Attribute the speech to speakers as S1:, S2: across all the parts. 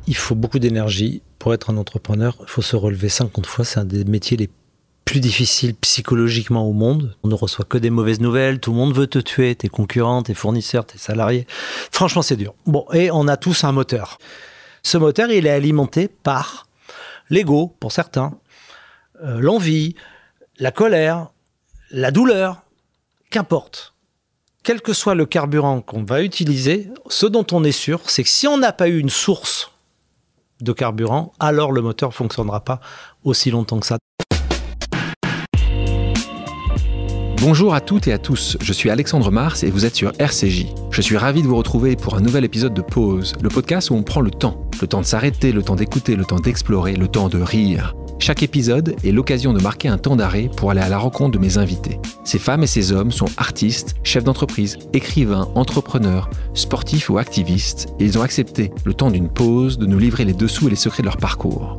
S1: il faut beaucoup d'énergie. Pour être un entrepreneur, il faut se relever 50 fois. C'est un des métiers les plus difficiles psychologiquement au monde. On ne reçoit que des mauvaises nouvelles. Tout le monde veut te tuer. Tes concurrents, tes fournisseurs, tes salariés. Franchement, c'est dur. Bon, et on a tous un moteur. Ce moteur, il est alimenté par l'ego, pour certains, l'envie, la colère, la douleur, qu'importe. Quel que soit le carburant qu'on va utiliser, ce dont on est sûr, c'est que si on n'a pas eu une source de carburant, alors le moteur ne fonctionnera pas aussi longtemps que ça.
S2: Bonjour à toutes et à tous, je suis Alexandre Mars et vous êtes sur RCJ. Je suis ravi de vous retrouver pour un nouvel épisode de Pause, le podcast où on prend le temps de s'arrêter, le temps d'écouter, le temps d'explorer, le temps de rire. Chaque épisode est l'occasion de marquer un temps d'arrêt pour aller à la rencontre de mes invités. Ces femmes et ces hommes sont artistes, chefs d'entreprise, écrivains, entrepreneurs, sportifs ou activistes, et ils ont accepté, le temps d'une pause, de nous livrer les dessous et les secrets de leur parcours.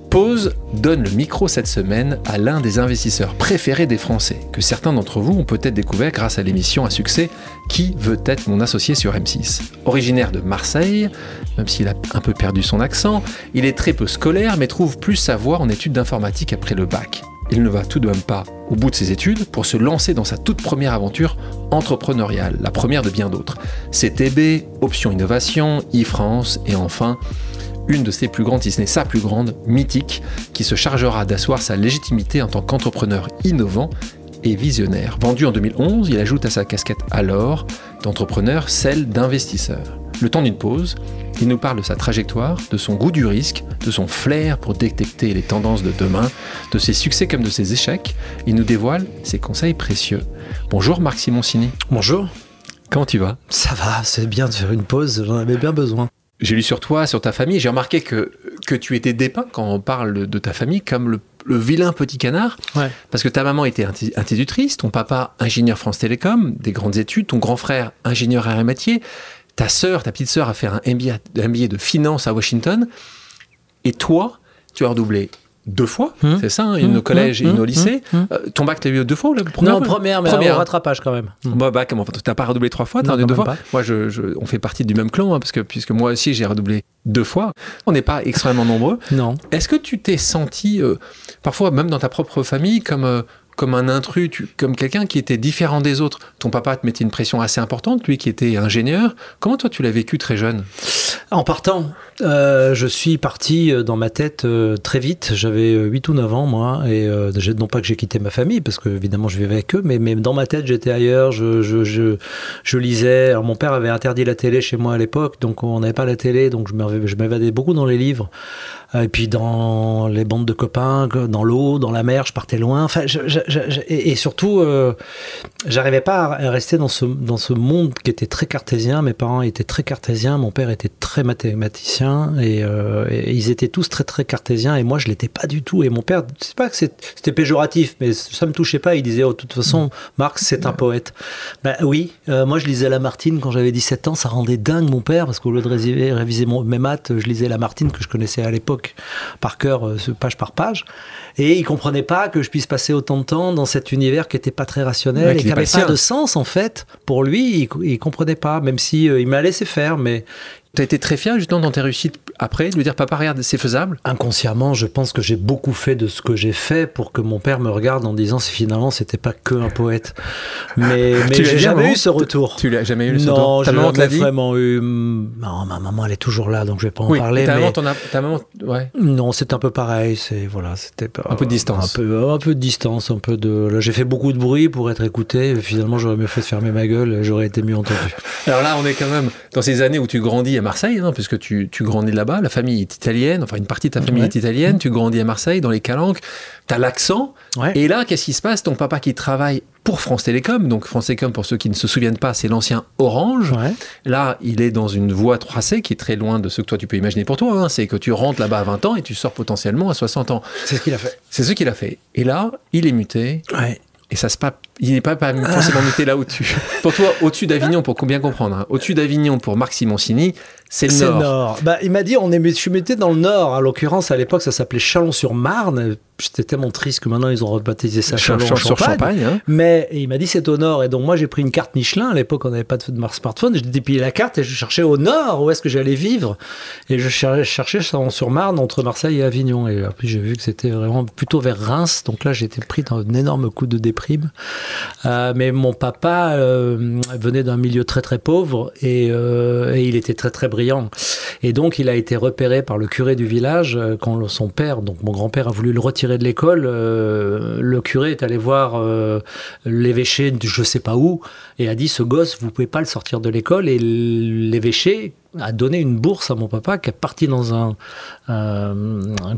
S2: Pause donne le micro cette semaine à l'un des investisseurs préférés des Français, que certains d'entre vous ont peut-être découvert grâce à l'émission à succès « Qui veut être mon associé » sur M6. Originaire de Marseille, même s'il a un peu perdu son accent, il est très peu scolaire mais trouve plus sa voie en études d'informatique après le bac. Il ne va tout de même pas au bout de ses études pour se lancer dans sa toute première aventure entrepreneuriale, la première de bien d'autres. CTB, Option Innovation, e-France et enfin une de ses plus grandes, si ce n'est sa plus grande, Mythique, qui se chargera d'asseoir sa légitimité en tant qu'entrepreneur innovant et visionnaire. Vendu en 2011, il ajoute à sa casquette alors d'entrepreneur celle d'investisseur. Le temps d'une pause, il nous parle de sa trajectoire, de son goût du risque, de son flair pour détecter les tendances de demain, de ses succès comme de ses échecs. Il nous dévoile ses conseils précieux. Bonjour Marc Simoncini.
S1: Bonjour.
S2: Comment tu vas ?
S1: Ça va, c'est bien de faire une pause, j'en avais bien besoin.
S2: J'ai lu sur toi, sur ta famille, j'ai remarqué que tu étais dépeint quand on parle de ta famille comme le vilain petit canard. Ouais. Parce que ta maman était institutrice, ton papa ingénieur France Télécom, des grandes études, ton grand frère ingénieur aérométier, ta petite sœur a fait un MBA de finance à Washington. Et toi, tu as redoublé 2 fois, c'est ça, une au collège et une au lycée. Ton bac, tu as eu 2 fois ou la première?
S1: Non, première, mais au rattrapage quand même.
S2: Bah, comment tu n'as pas redoublé 3 fois, tu as redoublé 2 fois. Pas. Moi, on fait partie du même clan, hein, puisque moi aussi, j'ai redoublé 2 fois. On n'est pas extrêmement nombreux.
S1: Non.
S2: Est-ce que tu t'es senti, parfois, même dans ta propre famille, comme un intrus, comme quelqu'un qui était différent des autres? Ton papa te mettait une pression assez importante, lui qui était ingénieur. Comment toi, tu l'as vécu très jeune?
S1: En partant, je suis parti dans ma tête très vite. J'avais 8 ou 9 ans, moi. Et non pas que j'ai quitté ma famille, parce que évidemment je vivais avec eux, mais dans ma tête, j'étais ailleurs. Je lisais. Alors, mon père avait interdit la télé chez moi à l'époque, donc on n'avait pas la télé, donc je m'évadais beaucoup dans les livres. Et puis dans les bandes de copains, dans l'eau, dans la mer, je partais loin. Enfin, et surtout, j'arrivais pas à rester dans ce monde qui était très cartésien. Mes parents étaient très cartésiens, mon père était très mathématicien, et ils étaient tous très très cartésiens, et moi je l'étais pas du tout. Et mon père, c'est pas que c'était péjoratif, mais ça me touchait pas. Il disait, oh, de toute façon, Marx, c'est un poète. Ben oui, moi je lisais Lamartine quand j'avais 17 ans, ça rendait dingue mon père, parce qu'au lieu de réviser mes maths, je lisais Lamartine que je connaissais à l'époque par cœur, page par page, et il comprenait pas que je puisse passer autant de temps dans cet univers qui était pas très rationnel, et qui n'avait pas de sens en fait. Pour lui, il comprenait pas, même si il m'a laissé faire, mais
S2: tu as été très fier justement dans tes réussites après, de lui dire papa regarde, c'est faisable?
S1: Inconsciemment, je pense que j'ai beaucoup fait de ce que j'ai fait pour que mon père me regarde en disant finalement c'était pas que un poète. Mais j'ai jamais eu ce retour.
S2: Tu l'as jamais eu ce retour?
S1: Non, j'ai jamais vraiment eu. Non, ma maman elle est toujours là, donc je vais pas en parler.
S2: Ta maman, ouais.
S1: Non, c'est un peu pareil. C'était
S2: un peu de distance.
S1: Un peu de distance, un peu de. Là, j'ai fait beaucoup de bruit pour être écouté. Finalement, j'aurais mieux fait de fermer ma gueule. J'aurais été mieux entendu.
S2: Alors là, on est quand même dans ces années où tu grandis à Marseille, hein, puisque tu grandis là-bas. La famille est italienne, enfin une partie de ta famille est italienne. Tu grandis à Marseille, dans les Calanques. T'as l'accent. Ouais. Et là, qu'est-ce qui se passe? Ton papa qui travaille pour France Télécom. Donc France Télécom, pour ceux qui ne se souviennent pas, c'est l'ancien Orange. Ouais. Là, il est dans une voie tracée qui est très loin de ce que toi tu peux imaginer pour toi. Hein. C'est que tu rentres là-bas à 20 ans et tu sors potentiellement à 60 ans.
S1: C'est ce qu'il a fait.
S2: C'est ce qu'il a fait. Et là, il est muté. Ouais. Et ça se passe. Il n'est pas forcément muté là au-dessus. Pour toi, au-dessus d'Avignon, pour bien comprendre, hein, au-dessus d'Avignon, pour Marc Simoncini, c'est le Nord.
S1: Bah, il m'a dit, je suis muté dans le Nord. En l'occurrence, à l'époque, ça s'appelait Chalon-sur-Marne. j'étais tellement triste que maintenant ils ont rebaptisé ça Châlons-sur-Champagne.
S2: Hein.
S1: Mais il m'a dit c'est au nord. Et donc moi j'ai pris une carte Michelin. À l'époque on n'avait pas de smartphone. J'ai déplié la carte et je cherchais au nord où est-ce que j'allais vivre. Et je cherchais Chalon-sur-Marne entre Marseille et Avignon. Et puis j'ai vu que c'était vraiment plutôt vers Reims. Donc là j'étais pris dans un énorme coup de déprime. Mais mon papa venait d'un milieu très très pauvre et il était très très brillant. Et donc il a été repéré par le curé du village quand son père, donc mon grand-père, a voulu le retirer de l'école. Le curé est allé voir l'évêché de je sais pas où et a dit ce gosse vous pouvez pas le sortir de l'école. Et l'évêché a donné une bourse à mon papa qui est parti dans un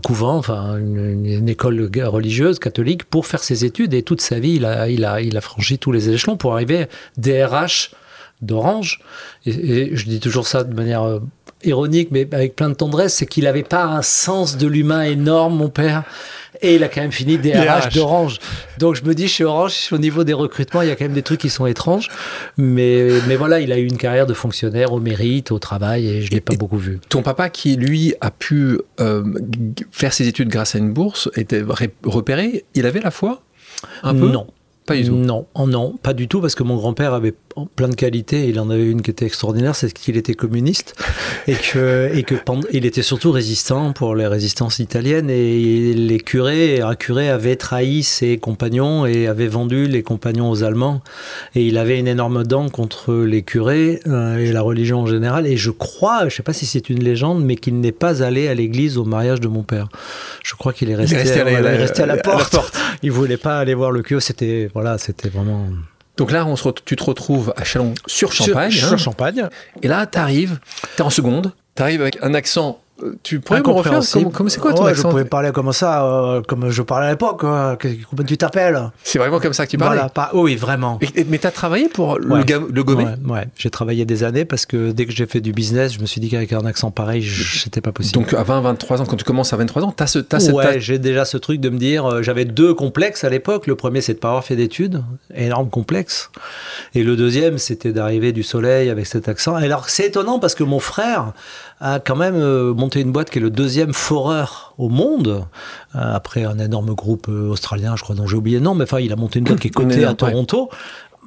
S1: couvent, enfin une école religieuse catholique pour faire ses études. Et toute sa vie il a franchi tous les échelons pour arriver DRH d'Orange. Et je dis toujours ça de manière ironique, mais avec plein de tendresse, c'est qu'il n'avait pas un sens de l'humain énorme, mon père, et il a quand même fini DRH d'Orange. Donc je me dis, chez Orange, au niveau des recrutements, il y a quand même des trucs qui sont étranges, mais voilà, il a eu une carrière de fonctionnaire au mérite, au travail, et je ne l'ai pas beaucoup vu.
S2: Ton papa, qui lui a pu faire ses études grâce à une bourse, était repéré, il avait la foi un peu?
S1: Non.
S2: Pas du tout.
S1: Non, pas du tout, parce que mon grand-père avait plein de qualités. Il en avait une qui était extraordinaire, c'est qu'il était communiste et il était surtout résistant pour les résistances italiennes. Et un curé avait trahi ses compagnons et avait vendu les compagnons aux Allemands. Et il avait une énorme dent contre les curés et la religion en général. Et je crois, je ne sais pas si c'est une légende, mais qu'il n'est pas allé à l'église au mariage de mon père. Je crois qu'il est resté à la porte. Il ne voulait pas aller voir le curé. C'était vraiment...
S2: Donc là, tu te retrouves à Châlons-sur-Champagne.
S1: Sur-Champagne.
S2: Et là, tu arrive, tu es en seconde, tu arrives avec un accent... Tu pourrais me refaire c'est quoi ton accent?
S1: Je pouvais parler comme ça, comme je parlais à l'époque. Comment tu t'appelles?
S2: C'est vraiment comme ça que tu parlais?
S1: Voilà, oui, vraiment.
S2: Mais tu as travaillé pour le gommer?
S1: Ouais, j'ai travaillé des années parce que dès que j'ai fait du business, je me suis dit qu'avec un accent pareil, c'était pas possible.
S2: Donc à 20-23 ans, quand tu commences à 23 ans,
S1: j'ai déjà ce truc de me dire, j'avais deux complexes à l'époque. Le premier, c'est de pas avoir fait d'études, énorme complexe. Et le deuxième, c'était d'arriver du soleil avec cet accent. Et alors c'est étonnant parce que mon frère a quand même monté une boîte qui est le deuxième foreur au monde, après un énorme groupe australien, je crois, dont j'ai oublié le nom, mais enfin, il a monté une boîte qui est cotée à Toronto.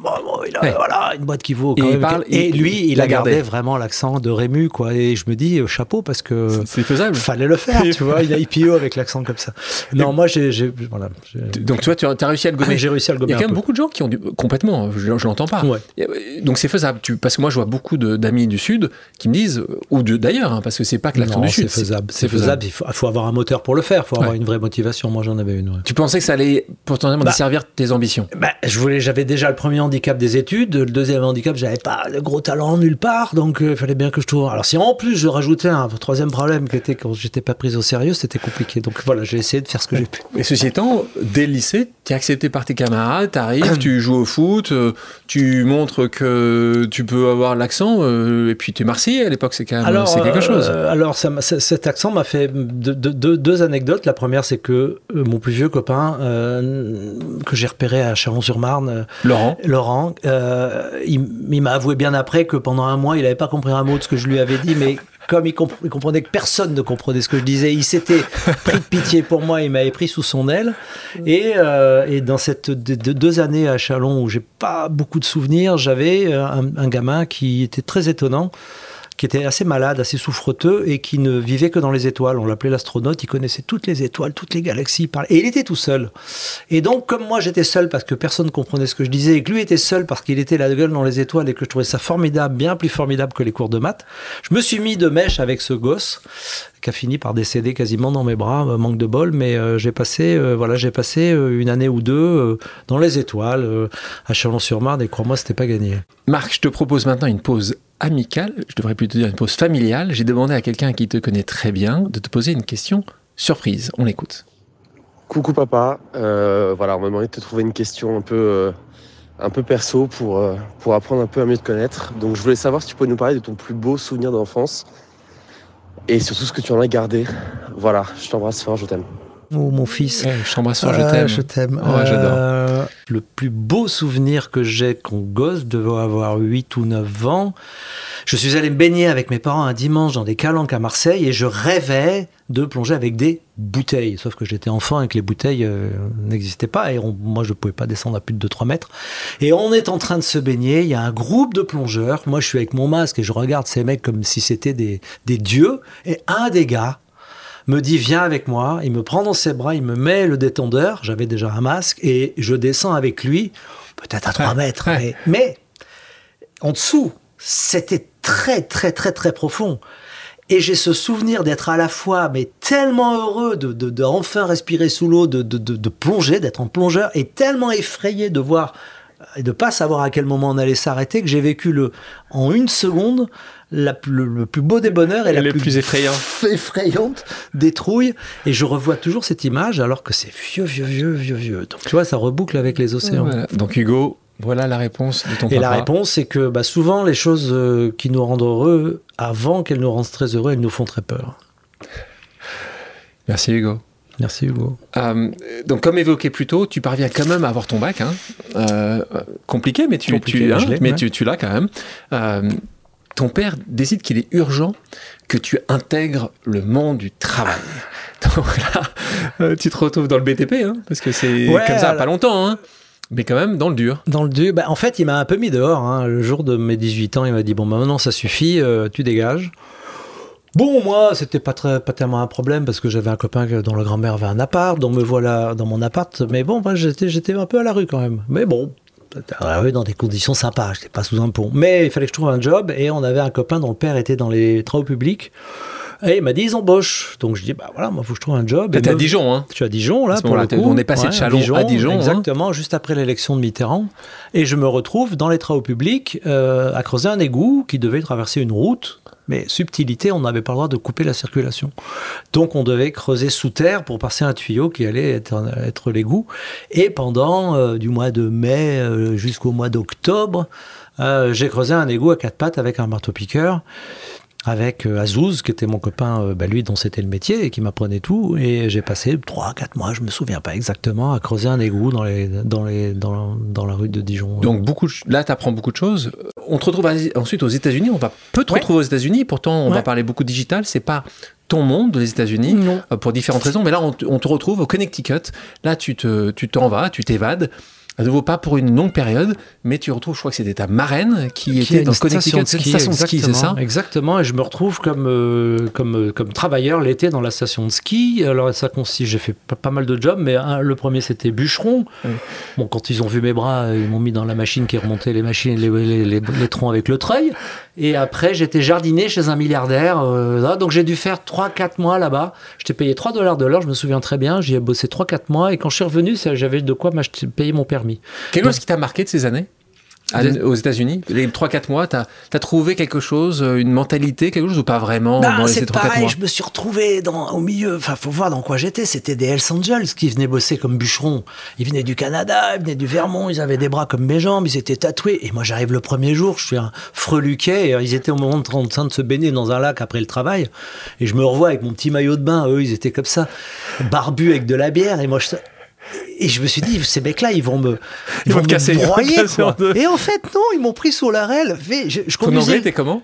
S1: Voilà, une boîte qui vaut quand même. Lui, il a gardé vraiment l'accent de Rému, quoi. Et je me dis, chapeau, parce que
S2: c'est faisable.
S1: Fallait le faire, tu vois. Il a IPO avec l'accent comme ça. Non, moi, voilà.
S2: Donc, toi, tu as réussi à le gommer.
S1: J'ai réussi à le gommer.
S2: Il y a quand même beaucoup de gens qui ont complètement, je l'entends pas. Ouais. Donc, c'est faisable. Parce que moi, je vois beaucoup d'amis du Sud qui me disent, ou d'ailleurs, parce que c'est pas que l'accent du Sud.
S1: C'est faisable. Il faut avoir un moteur pour le faire. Il faut avoir une vraie motivation. Moi, j'en avais une. Ouais.
S2: Tu pensais que ça allait potentiellement desservir tes ambitions?
S1: J'avais déjà le premier handicap des études, le deuxième handicap, j'avais pas de gros talent nulle part, donc il fallait bien que je trouve. Alors si en plus je rajoutais un troisième problème qui était quand j'étais pas prise au sérieux, c'était compliqué. Donc voilà, j'ai essayé de faire ce que j'ai pu.
S2: Mais ceci étant, dès le lycée, tu es accepté par tes camarades, tu arrives, tu joues au foot, tu montres que tu peux avoir l'accent, et puis tu es Marseillais à l'époque, c'est quand même c'est quelque chose.
S1: Alors cet accent m'a fait deux anecdotes. La première, c'est que mon plus vieux copain que j'ai repéré à Chalon-sur-Marne, Laurent, il m'a avoué bien après que pendant un mois, il n'avait pas compris un mot de ce que je lui avais dit, mais comme il comprenait que personne ne comprenait ce que je disais, il s'était pris de pitié pour moi, il m'avait pris sous son aile. Et dans cette 2 années à Châlons où j'ai pas beaucoup de souvenirs, j'avais un gamin qui était très étonnant, qui était assez malade, assez souffreteux et qui ne vivait que dans les étoiles. On l'appelait l'astronaute, il connaissait toutes les étoiles, toutes les galaxies. Et il était tout seul. Et donc, comme moi j'étais seul parce que personne ne comprenait ce que je disais et que lui était seul parce qu'il était la gueule dans les étoiles et que je trouvais ça formidable, bien plus formidable que les cours de maths, je me suis mis de mèche avec ce gosse qui a fini par décéder quasiment dans mes bras, manque de bol, mais j'ai passé une année ou deux dans les étoiles, à Chalon-sur-Marne, et crois-moi, c'était pas gagné.
S2: Marc, je te propose maintenant une pause amicale, je devrais plutôt dire une pause familiale. J'ai demandé à quelqu'un qui te connaît très bien de te poser une question surprise. On l'écoute.
S3: Coucou papa, voilà, on m'a demandé de te trouver une question un peu perso pour apprendre un peu à mieux te connaître. Donc je voulais savoir si tu pouvais nous parler de ton plus beau souvenir d'enfance et surtout ce que tu en as gardé. Voilà, je t'embrasse fort, je t'aime.
S1: Oh mon fils.
S2: Je t'embrasse fort, je t'aime.
S1: Je t'aime.
S2: Ouais, j'adore.
S1: Le plus beau souvenir que j'ai quand gosse, devait avoir 8 ou 9 ans. Je suis allé me baigner avec mes parents un dimanche dans des calanques à Marseille et je rêvais de plonger avec des bouteilles. Sauf que j'étais enfant et que les bouteilles n'existaient pas et moi je ne pouvais pas descendre à plus de 3 mètres. Et on est en train de se baigner, il y a un groupe de plongeurs. Moi je suis avec mon masque et je regarde ces mecs comme si c'était des dieux. Et un des gars me dit viens avec moi, il me prend dans ses bras, il me met le détendeur, j'avais déjà un masque et je descends avec lui, peut-être à 3 mètres, mais en dessous, c'était très très très très profond. Et j'ai ce souvenir d'être à la fois mais tellement heureux de enfin respirer sous l'eau, de plonger, d'être en plongeur, et tellement effrayé de voir et de ne pas savoir à quel moment on allait s'arrêter, que j'ai vécu en une seconde le plus beau des bonheurs et la plus effrayante des trouilles. Et je revois toujours cette image alors que c'est vieux. Donc tu vois, ça reboucle avec les océans.
S2: Voilà. Donc Hugo, voilà la réponse de ton papa.
S1: Et la réponse, c'est que souvent, les choses qui nous rendent heureux, avant qu'elles nous rendent très heureux, elles nous font très peur.
S2: Merci Hugo.
S1: Merci Hugo.
S2: Donc comme évoqué plus tôt, tu parviens quand même à avoir ton bac. Compliqué, mais tu l'as quand même. Ton père décide qu'il est urgent que tu intègres le monde du travail. Donc là, tu te retrouves dans le BTP, parce que c'est comme ça, pas longtemps, mais quand même dans le dur. Dans le dur.
S1: En fait, il m'a un peu mis dehors. Le jour de mes 18 ans, il m'a dit bon, maintenant ça suffit, tu dégages. Bon, moi, c'était pas tellement un problème parce que j'avais un copain dont la grand-mère avait un appart, donc me voilà dans mon appart. Mais bon, j'étais un peu à la rue quand même. Mais bon, dans des conditions sympas, j'étais pas sous un pont. Mais il fallait que je trouve un job et on avait un copain dont le père était dans les travaux publics. Et il m'a dit, ils embauchent. Donc je dis, moi, il faut que je trouve un job.
S2: T'es à Dijon,
S1: Je suis à Dijon, là, pour le coup.
S2: On est passé de Châlons à Dijon.
S1: Exactement, juste après l'élection de Mitterrand. Et je me retrouve dans les travaux publics à creuser un égout qui devait traverser une route. Mais subtilité, on n'avait pas le droit de couper la circulation. Donc on devait creuser sous terre pour passer un tuyau qui allait être l'égout. Et pendant du mois de mai jusqu'au mois d'octobre, j'ai creusé un égout à 4 pattes avec un marteau-piqueur, avec Azouz, qui était mon copain, lui dont c'était le métier et qui m'apprenait tout. Et j'ai passé 3-4 mois, je me souviens pas exactement, à creuser un égout dans la rue de Dijon.
S2: Donc là, tu apprends beaucoup de choses. On te retrouve ensuite aux États-Unis. On peut te retrouver aux États-Unis. Pourtant, on va parler beaucoup digital. C'est pas ton monde, les États-Unis, pour différentes raisons. Mais là, on te retrouve au Connecticut. Là, tu t'en vas, tu t'évades. À nouveau, pas pour une longue période, mais tu retrouves, je crois que c'était ta marraine qui était dans Connecticut, une station de ski, c'est ça ?
S1: Exactement, et je me retrouve comme travailleur l'été dans la station de ski. Alors ça consiste, j'ai fait pas mal de jobs, mais le premier c'était bûcheron. Oui. Bon, quand ils ont vu mes bras, ils m'ont mis dans la machine qui remontait les machines, les troncs avec le treuil. Et après, j'étais jardinier chez un milliardaire. Donc j'ai dû faire 3-4 mois là-bas. J'étais payé $3 de l'heure, je me souviens très bien. J'y ai bossé 3-4 mois, et quand je suis revenu, j'avais de quoi payer mon permis.
S2: Quelque chose qui t'a marqué de ces années aux États-Unis, les 3-4 mois, t'as trouvé quelque chose, une mentalité, quelque chose ou pas vraiment dans ces 3-4 mois ? C'est pareil,
S1: je me suis retrouvé au milieu, faut voir dans quoi j'étais, c'était des Hells Angels qui venaient bosser comme bûcherons. Ils venaient du Canada, ils venaient du Vermont, ils avaient des bras comme mes jambes, ils étaient tatoués. Et moi j'arrive le premier jour, je suis un freluquet, et ils étaient au moment en train de se baigner dans un lac après le travail, et je me revois avec mon petit maillot de bain, eux ils étaient comme ça, barbus avec de la bière, et moi je me suis dit, ces mecs-là, ils vont me broyer, quoi. Et en fait, non, ils m'ont pris sur la rêle.
S2: Ton anglais était comment ?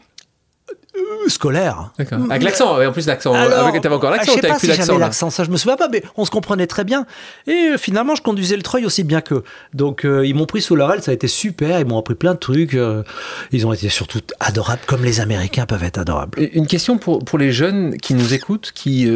S1: Scolaire.
S2: D'accord. Avec l'accent, et en plus l'accent. T'avais encore l'accent,
S1: ou t'avais plus
S2: l'accent là ?
S1: L'accent, ça je me souviens pas, mais on se comprenait très bien. Et finalement, je conduisais le treuil aussi bien qu'eux. Donc ils m'ont pris sous leur aile, ça a été super. Ils m'ont appris plein de trucs. Ils ont été surtout adorables, comme les Américains peuvent être adorables.
S2: Une question pour les jeunes qui nous écoutent, qui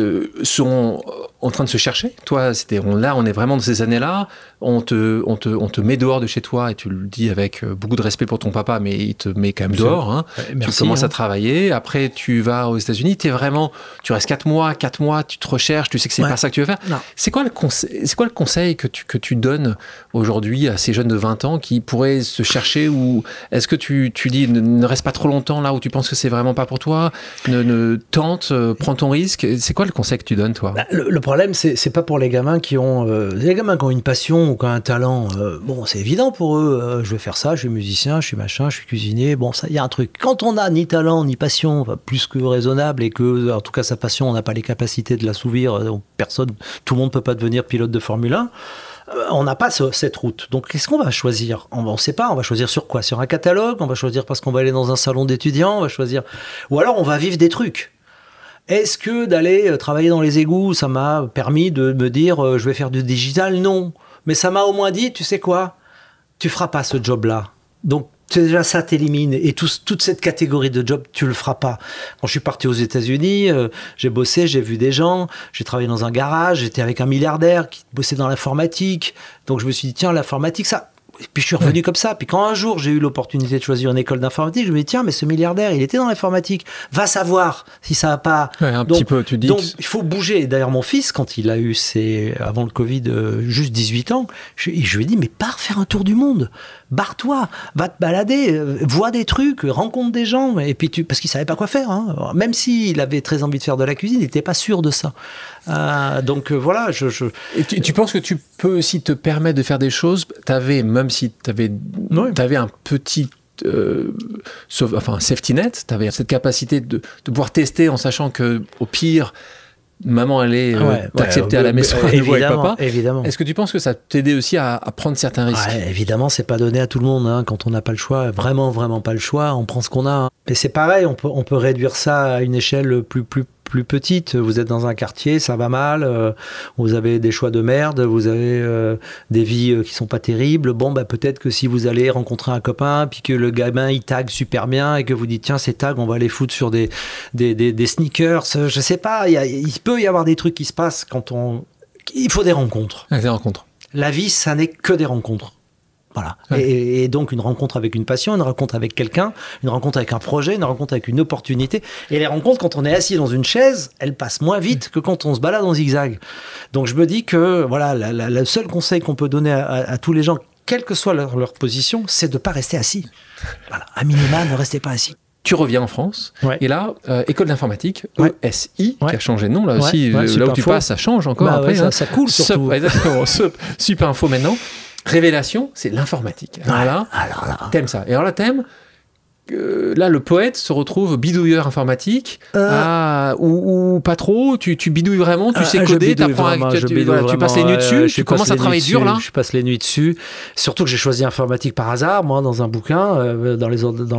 S2: sont en train de se chercher. Toi, on est vraiment dans ces années-là. On te met dehors de chez toi, et tu le dis avec beaucoup de respect pour ton papa, mais il te met quand même dehors. Merci, tu commences à travailler. Après, tu vas aux États-Unis. Tu restes 4 mois, tu te recherches, tu sais que c'est pas ça que tu veux faire. Non. C'est quoi le conseil que tu donnes aujourd'hui à ces jeunes de 20 ans qui pourraient se chercher, ou est-ce que tu dis ne reste pas trop longtemps là où tu penses que c'est vraiment pas pour toi, tente, prends ton risque. C'est quoi le conseil que tu donnes, toi ?
S1: Le problème, c'est pas pour les gamins qui ont une passion ou qui ont un talent. Bon, c'est évident pour eux. Je vais faire ça, je suis musicien, je suis machin, je suis cuisinier. Bon, ça, il y a un truc. Quand on n'a ni talent ni passion, plus que raisonnable, et que, en tout cas, sa passion, on n'a pas les capacités de l'assouvir. Tout le monde peut pas devenir pilote de Formule 1. On n'a pas cette route. Donc, qu'est-ce qu'on va choisir? On ne sait pas. On va choisir sur quoi? Sur un catalogue? On va choisir parce qu'on va aller dans un salon d'étudiants? On va choisir... Ou alors, on va vivre des trucs. Est-ce que d'aller travailler dans les égouts, ça m'a permis de me dire je vais faire du digital? Non. Mais ça m'a au moins dit, tu sais quoi? Tu feras pas ce job-là. Donc, déjà, ça t'élimine. Et toute cette catégorie de job, tu le feras pas. Quand je suis parti aux États-Unis, j'ai bossé, j'ai vu des gens, j'ai travaillé dans un garage, j'étais avec un milliardaire qui bossait dans l'informatique. Donc, je me suis dit, tiens, l'informatique, ça... Et puis je suis revenu comme ça. Puis quand un jour j'ai eu l'opportunité de choisir une école d'informatique, je me dis tiens, mais ce milliardaire, il était dans l'informatique. Va savoir si ça va pas.
S2: Ouais, petit peu, tu dis.
S1: Donc il faut bouger. D'ailleurs, mon fils, quand il a eu avant le Covid, juste 18 ans, je lui ai dit mais pars faire un tour du monde. Barre-toi, va te balader, vois des trucs, rencontre des gens. Et puis parce qu'il savait pas quoi faire. Hein. Même s'il avait très envie de faire de la cuisine, il n'était pas sûr de ça. Donc voilà.
S2: Et tu penses que tu peux aussi te permettre de faire des choses? Même si tu avais un petit safety net, tu avais cette capacité de pouvoir tester en sachant que au pire, maman allait t'accepter à la maison avec papa.
S1: Évidemment.
S2: Est-ce que tu penses que ça t'aidait aussi à prendre certains risques?
S1: Évidemment, c'est pas donné à tout le monde. Hein. Quand on n'a pas le choix, vraiment pas le choix, on prend ce qu'on a. Mais c'est pareil, on peut réduire ça à une échelle plus petite. Vous êtes dans un quartier, ça va mal, vous avez des choix de merde, vous avez des vies qui sont pas terribles. Bon, peut-être que si vous allez rencontrer un copain, puis que le gamin il tag super bien et que vous dites tiens ces tags on va les foutre sur des sneakers, je sais pas, il peut y avoir des trucs qui se passent il faut des rencontres.
S2: Des rencontres.
S1: La vie, ça n'est que des rencontres. Voilà. Ouais. Et donc une rencontre avec une passion, une rencontre avec quelqu'un, une rencontre avec un projet, une rencontre avec une opportunité. Et les rencontres, quand on est assis dans une chaise, elles passent moins vite que quand on se balade en zigzag. Donc je me dis que voilà, le seul conseil qu'on peut donner à tous les gens, quelle que soit leur position, c'est de ne pas rester assis. Voilà. À minima, ne restez pas assis.
S2: Tu reviens en France, et là, école d'informatique, ESI, qui a changé de nom, là aussi, là où tu passes, ça change encore après.
S1: Ça coule surtout.
S2: Exactement, Super Info maintenant. Révélation, c'est l'informatique. Alors là, t'aimes ça. Et alors là, t'aimes... là, le poète se retrouve bidouilleur informatique, ou pas trop, tu bidouilles vraiment, tu sais coder, tu passes les nuits dessus, tu commences à travailler dur là.
S1: Je passe les nuits dessus, surtout que j'ai choisi informatique par hasard, moi, dans un bouquin, dans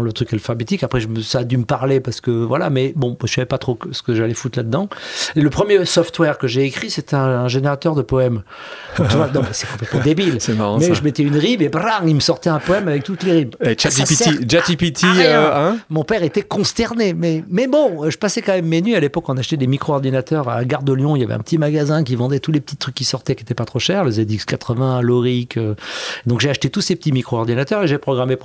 S1: le truc alphabétique. Après, ça a dû me parler parce que voilà, mais bon, je savais pas trop ce que j'allais foutre là-dedans. Et le premier software que j'ai écrit, c'était un générateur de poèmes. Donc, tu vois, c'est complètement débile.
S2: C'est marrant,
S1: mais
S2: ça.
S1: je mettais une rib et brrr, il me sortait un poème avec toutes les ribs.
S2: ChatGPT.
S1: Mon père était consterné, mais bon, je passais quand même mes nuits. À l'époque, on achetait des micro-ordinateurs à la gare de Lyon. Il y avait un petit magasin qui vendait tous les petits trucs qui sortaient, qui n'étaient pas trop chers, le ZX80, l'Auric. Donc j'ai acheté tous ces petits micro-ordinateurs et j'ai programmé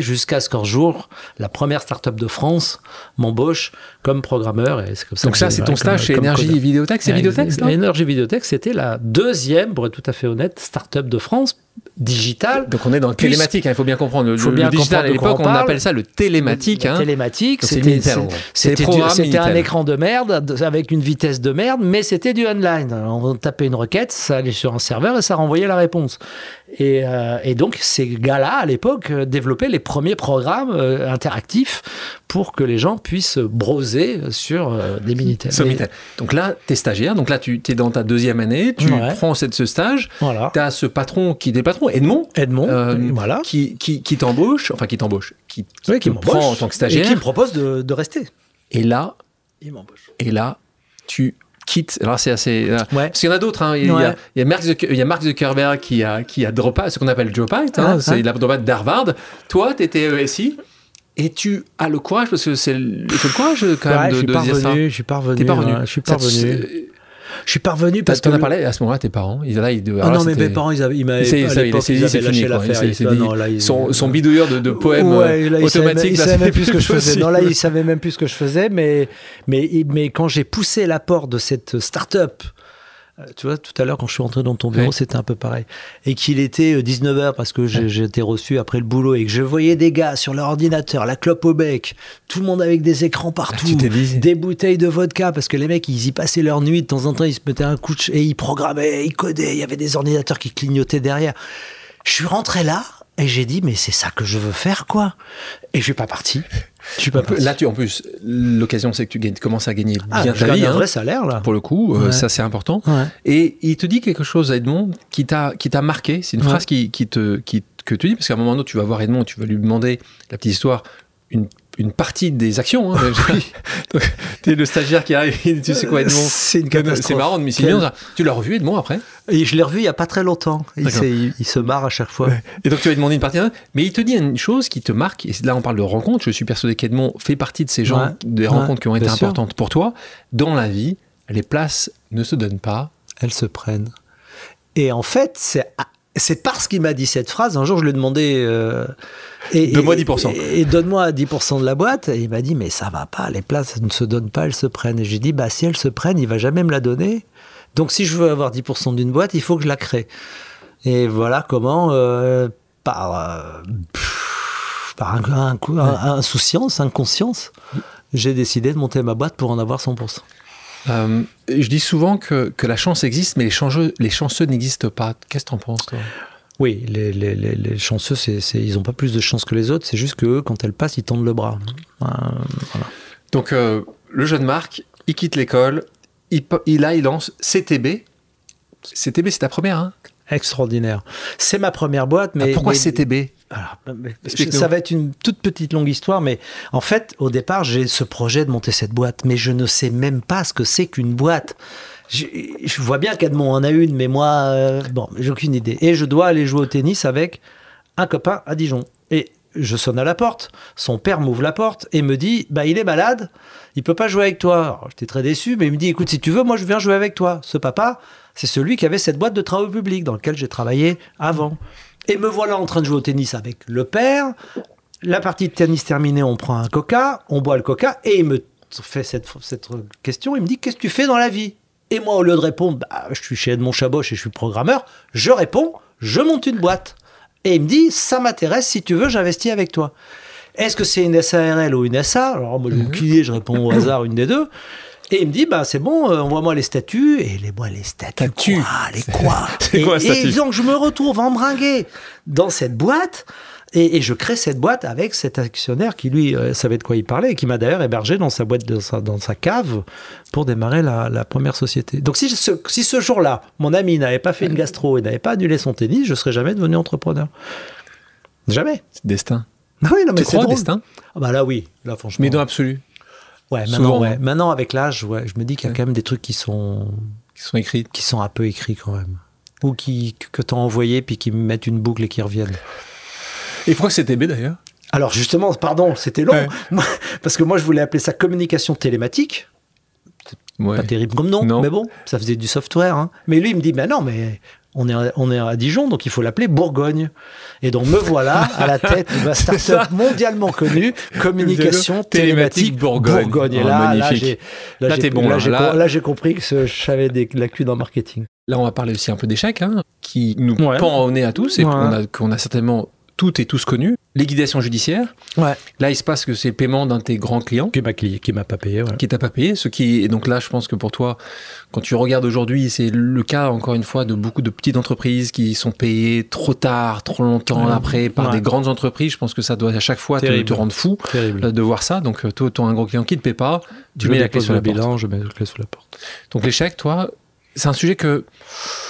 S1: jusqu'à ce qu'un jour, la première start-up de France m'embauche comme programmeur. Et c'est comme ça.
S2: Donc ça, c'est ton stage chez Énergie Vidéothèque. C'est Vidéothèque, ça?
S1: Énergie Vidéothèque, c'était la deuxième, pour être tout à fait honnête, start-up de France. Digital.
S2: Donc on est dans le télématique, il faut bien comprendre. Le digital, à l'époque, on appelle ça le télématique.
S1: Le télématique, c'était un écran de merde avec une vitesse de merde, mais c'était du online. On tapait une requête, ça allait sur un serveur et ça renvoyait la réponse. Et donc ces gars-là, à l'époque, développaient les premiers programmes interactifs pour que les gens puissent browser sur des Minitel.
S2: Donc là, tu es stagiaire, donc là, tu es dans ta deuxième année, tu prends ce stage, tu as ce patron qui est le patron, Edmond,
S1: voilà.
S2: qui t'embauche, qui te prend en tant que stagiaire.
S1: Et qui me propose de rester.
S2: Et là,
S1: il m'embauche.
S2: Et là, tu quittes. Alors c'est assez... Parce qu'il y en a d'autres. Hein. Il y a Mark Zuckerberg qui a dropat, ce qu'on appelle dropout. C'est la dropout d'Harvard. Toi, tu étais ESI. Et tu as le courage, parce que c'est le courage quand même de dire ça.
S1: Je suis parvenu.
S2: T'es parvenu.
S1: Je suis parvenu. Je suis parvenu parce que...
S2: Tu en as parlé à ce moment-là, tes parents.
S1: Non, mais mes parents, ils m'avaient lâché l'affaire.
S2: Son bidouilleur de poèmes automatiques.
S1: Ils savaient même plus ce que je faisais. Non, là, ils savaient même plus ce que je faisais. Mais quand j'ai poussé la porte de cette start-up, tu vois, tout à l'heure, quand je suis rentré dans ton bureau, c'était un peu pareil. Et qu'il était 19h parce que j'étais reçu après le boulot et que je voyais des gars sur leur ordinateur, la clope au bec, tout le monde avec des écrans partout, des bouteilles de vodka parce que les mecs, ils y passaient leur nuit. De temps en temps, ils se mettaient un coup et ils programmaient, ils codaient. Il y avait des ordinateurs qui clignotaient derrière. Je suis rentré là et j'ai dit, mais c'est ça que je veux faire, quoi. Et je suis pas parti. Je suis pas parti.
S2: Là, en plus, l'occasion, c'est que tu commences à gagner bien
S1: je
S2: ta
S1: gagne
S2: vie.
S1: un vrai salaire, là.
S2: Pour le coup,
S1: Ouais.
S2: ça, c'est important.
S1: Ouais.
S2: Et il te dit quelque chose, Edmond, qui t'a marqué. C'est une phrase que tu dis, parce qu'à un moment donné, tu vas voir Edmond, tu vas lui demander la petite histoire, une partie des actions. Hein. Tu es le stagiaire qui arrive, tu sais quoi, Edmond?
S1: C'est une catastrophe.
S2: C'est marrant, mais c'est bien ça. Tu l'as revu, Edmond, après?
S1: Et je l'ai revu il n'y a pas très longtemps. Il se marre à chaque fois.
S2: Ouais. Et donc tu vas lui demander une partie, mais il te dit une chose qui te marque, et là on parle de rencontres, je suis persuadé qu'Edmond fait partie de ces gens, des rencontres qui ont été importantes pour toi. Dans la vie, les places ne se donnent pas.
S1: Elles se prennent. Et en fait, c'est parce qu'il m'a dit cette phrase. Un jour, je lui ai demandé...
S2: donne-moi 10%.
S1: Et donne-moi 10% de la boîte. Et il m'a dit, mais ça va pas, les places ne se donnent pas, elles se prennent. Et j'ai dit, bah si elles se prennent, il va jamais me la donner. Donc si je veux avoir 10% d'une boîte, il faut que je la crée. Et voilà comment, par insouciance, inconscience, j'ai décidé de monter ma boîte pour en avoir 100%.
S2: Je dis souvent que la chance existe, mais les chanceux n'existent pas. Qu'est-ce que tu en penses, toi?
S1: Oui, les chanceux, ils n'ont pas plus de chance que les autres. C'est juste qu'eux, quand elles passent, ils tendent le bras. Voilà.
S2: Donc, le jeune Marc, il quitte l'école, il lance CTB. CTB, c'est ta première, hein?
S1: Extraordinaire. C'est ma première boîte, mais...
S2: pourquoi CTB?
S1: Alors, ça va être une toute petite longue histoire, mais en fait, au départ, j'ai ce projet de monter cette boîte, mais je ne sais même pas ce que c'est qu'une boîte. Je vois bien qu'Edmond en a une, mais moi, j'ai aucune idée. Et je dois aller jouer au tennis avec un copain à Dijon. Et je sonne à la porte, son père m'ouvre la porte et me dit, il est malade, il peut pas jouer avec toi. Alors, j'étais très déçu, mais il me dit, écoute, si tu veux, moi je viens jouer avec toi. Ce papa, c'est celui qui avait cette boîte de travaux publics dans laquelle j'ai travaillé avant. Et me voilà en train de jouer au tennis avec le père. La partie de tennis terminée, on prend un coca, on boit le coca, et il me fait cette question, il me dit, qu'est-ce que tu fais dans la vie? Et moi, au lieu de répondre, je suis chez Edmond Chaboch et je suis programmeur, je réponds, je monte une boîte. Et il me dit, ça m'intéresse, si tu veux, j'investis avec toi. Est-ce que c'est une SARL ou une SA? Alors moi, je réponds au hasard, une des deux. Et il me dit, c'est bon, envoie-moi les statuts. Et les statuts, quoi?
S2: C'est quoi un statut?
S1: Et donc, je me retrouve embringué dans cette boîte. Et je crée cette boîte avec cet actionnaire qui, lui, savait de quoi il parlait et qui m'a d'ailleurs hébergé dans sa boîte, dans sa cave pour démarrer la première société. Donc, si ce jour-là, mon ami n'avait pas fait une gastro et n'avait pas annulé son tennis, je ne serais jamais devenu entrepreneur. Jamais.
S2: C'est destin.
S1: Ah oui, non, mais
S2: tu crois
S1: drôle.
S2: Destin?
S1: Là, oui. Là, franchement.
S2: Mais dans l'absolu.
S1: Ouais, maintenant,
S2: souvent,
S1: ouais. Maintenant, avec l'âge, je me dis qu'il y a quand même des trucs qui sont
S2: écrits.
S1: Qui sont un peu écrits quand même. Ou que tu as envoyé puis qui me mettent une boucle et qui reviennent.
S2: Et pourquoi CTB d'ailleurs?
S1: Alors justement, pardon, c'était long. Ouais. Parce que moi, je voulais appeler ça communication télématique. Pas terrible comme nom, mais bon, ça faisait du software. Hein. Mais lui, il me dit, non, mais on est à Dijon, donc il faut l'appeler Bourgogne. Et donc me voilà à la tête de ma start-up mondialement connue, communication télématique Bourgogne. Et là j'ai compris que j'avais des lacunes en marketing.
S2: Là, on va parler aussi un peu d'échecs, qui nous pend au nez à tous et qu'on a certainement toutes et tous connus. Liquidation judiciaire. Ouais. Là, il se passe que c'est le paiement d'un de tes grands clients.
S1: Qui m'a pas payé. Voilà.
S2: Qui t'a pas payé. Et donc là, je pense que pour toi, quand tu regardes aujourd'hui, c'est le cas, encore une fois, de beaucoup de petites entreprises qui sont payées trop tard, trop longtemps après par des grandes entreprises. Je pense que ça doit à chaque fois te rendre fou de voir ça. Donc, toi, tu as un gros client qui ne te paie pas. Tu mets la clé sur la porte.
S1: Je mets la clé sous la porte.
S2: Donc, l'échec, toi, c'est un sujet que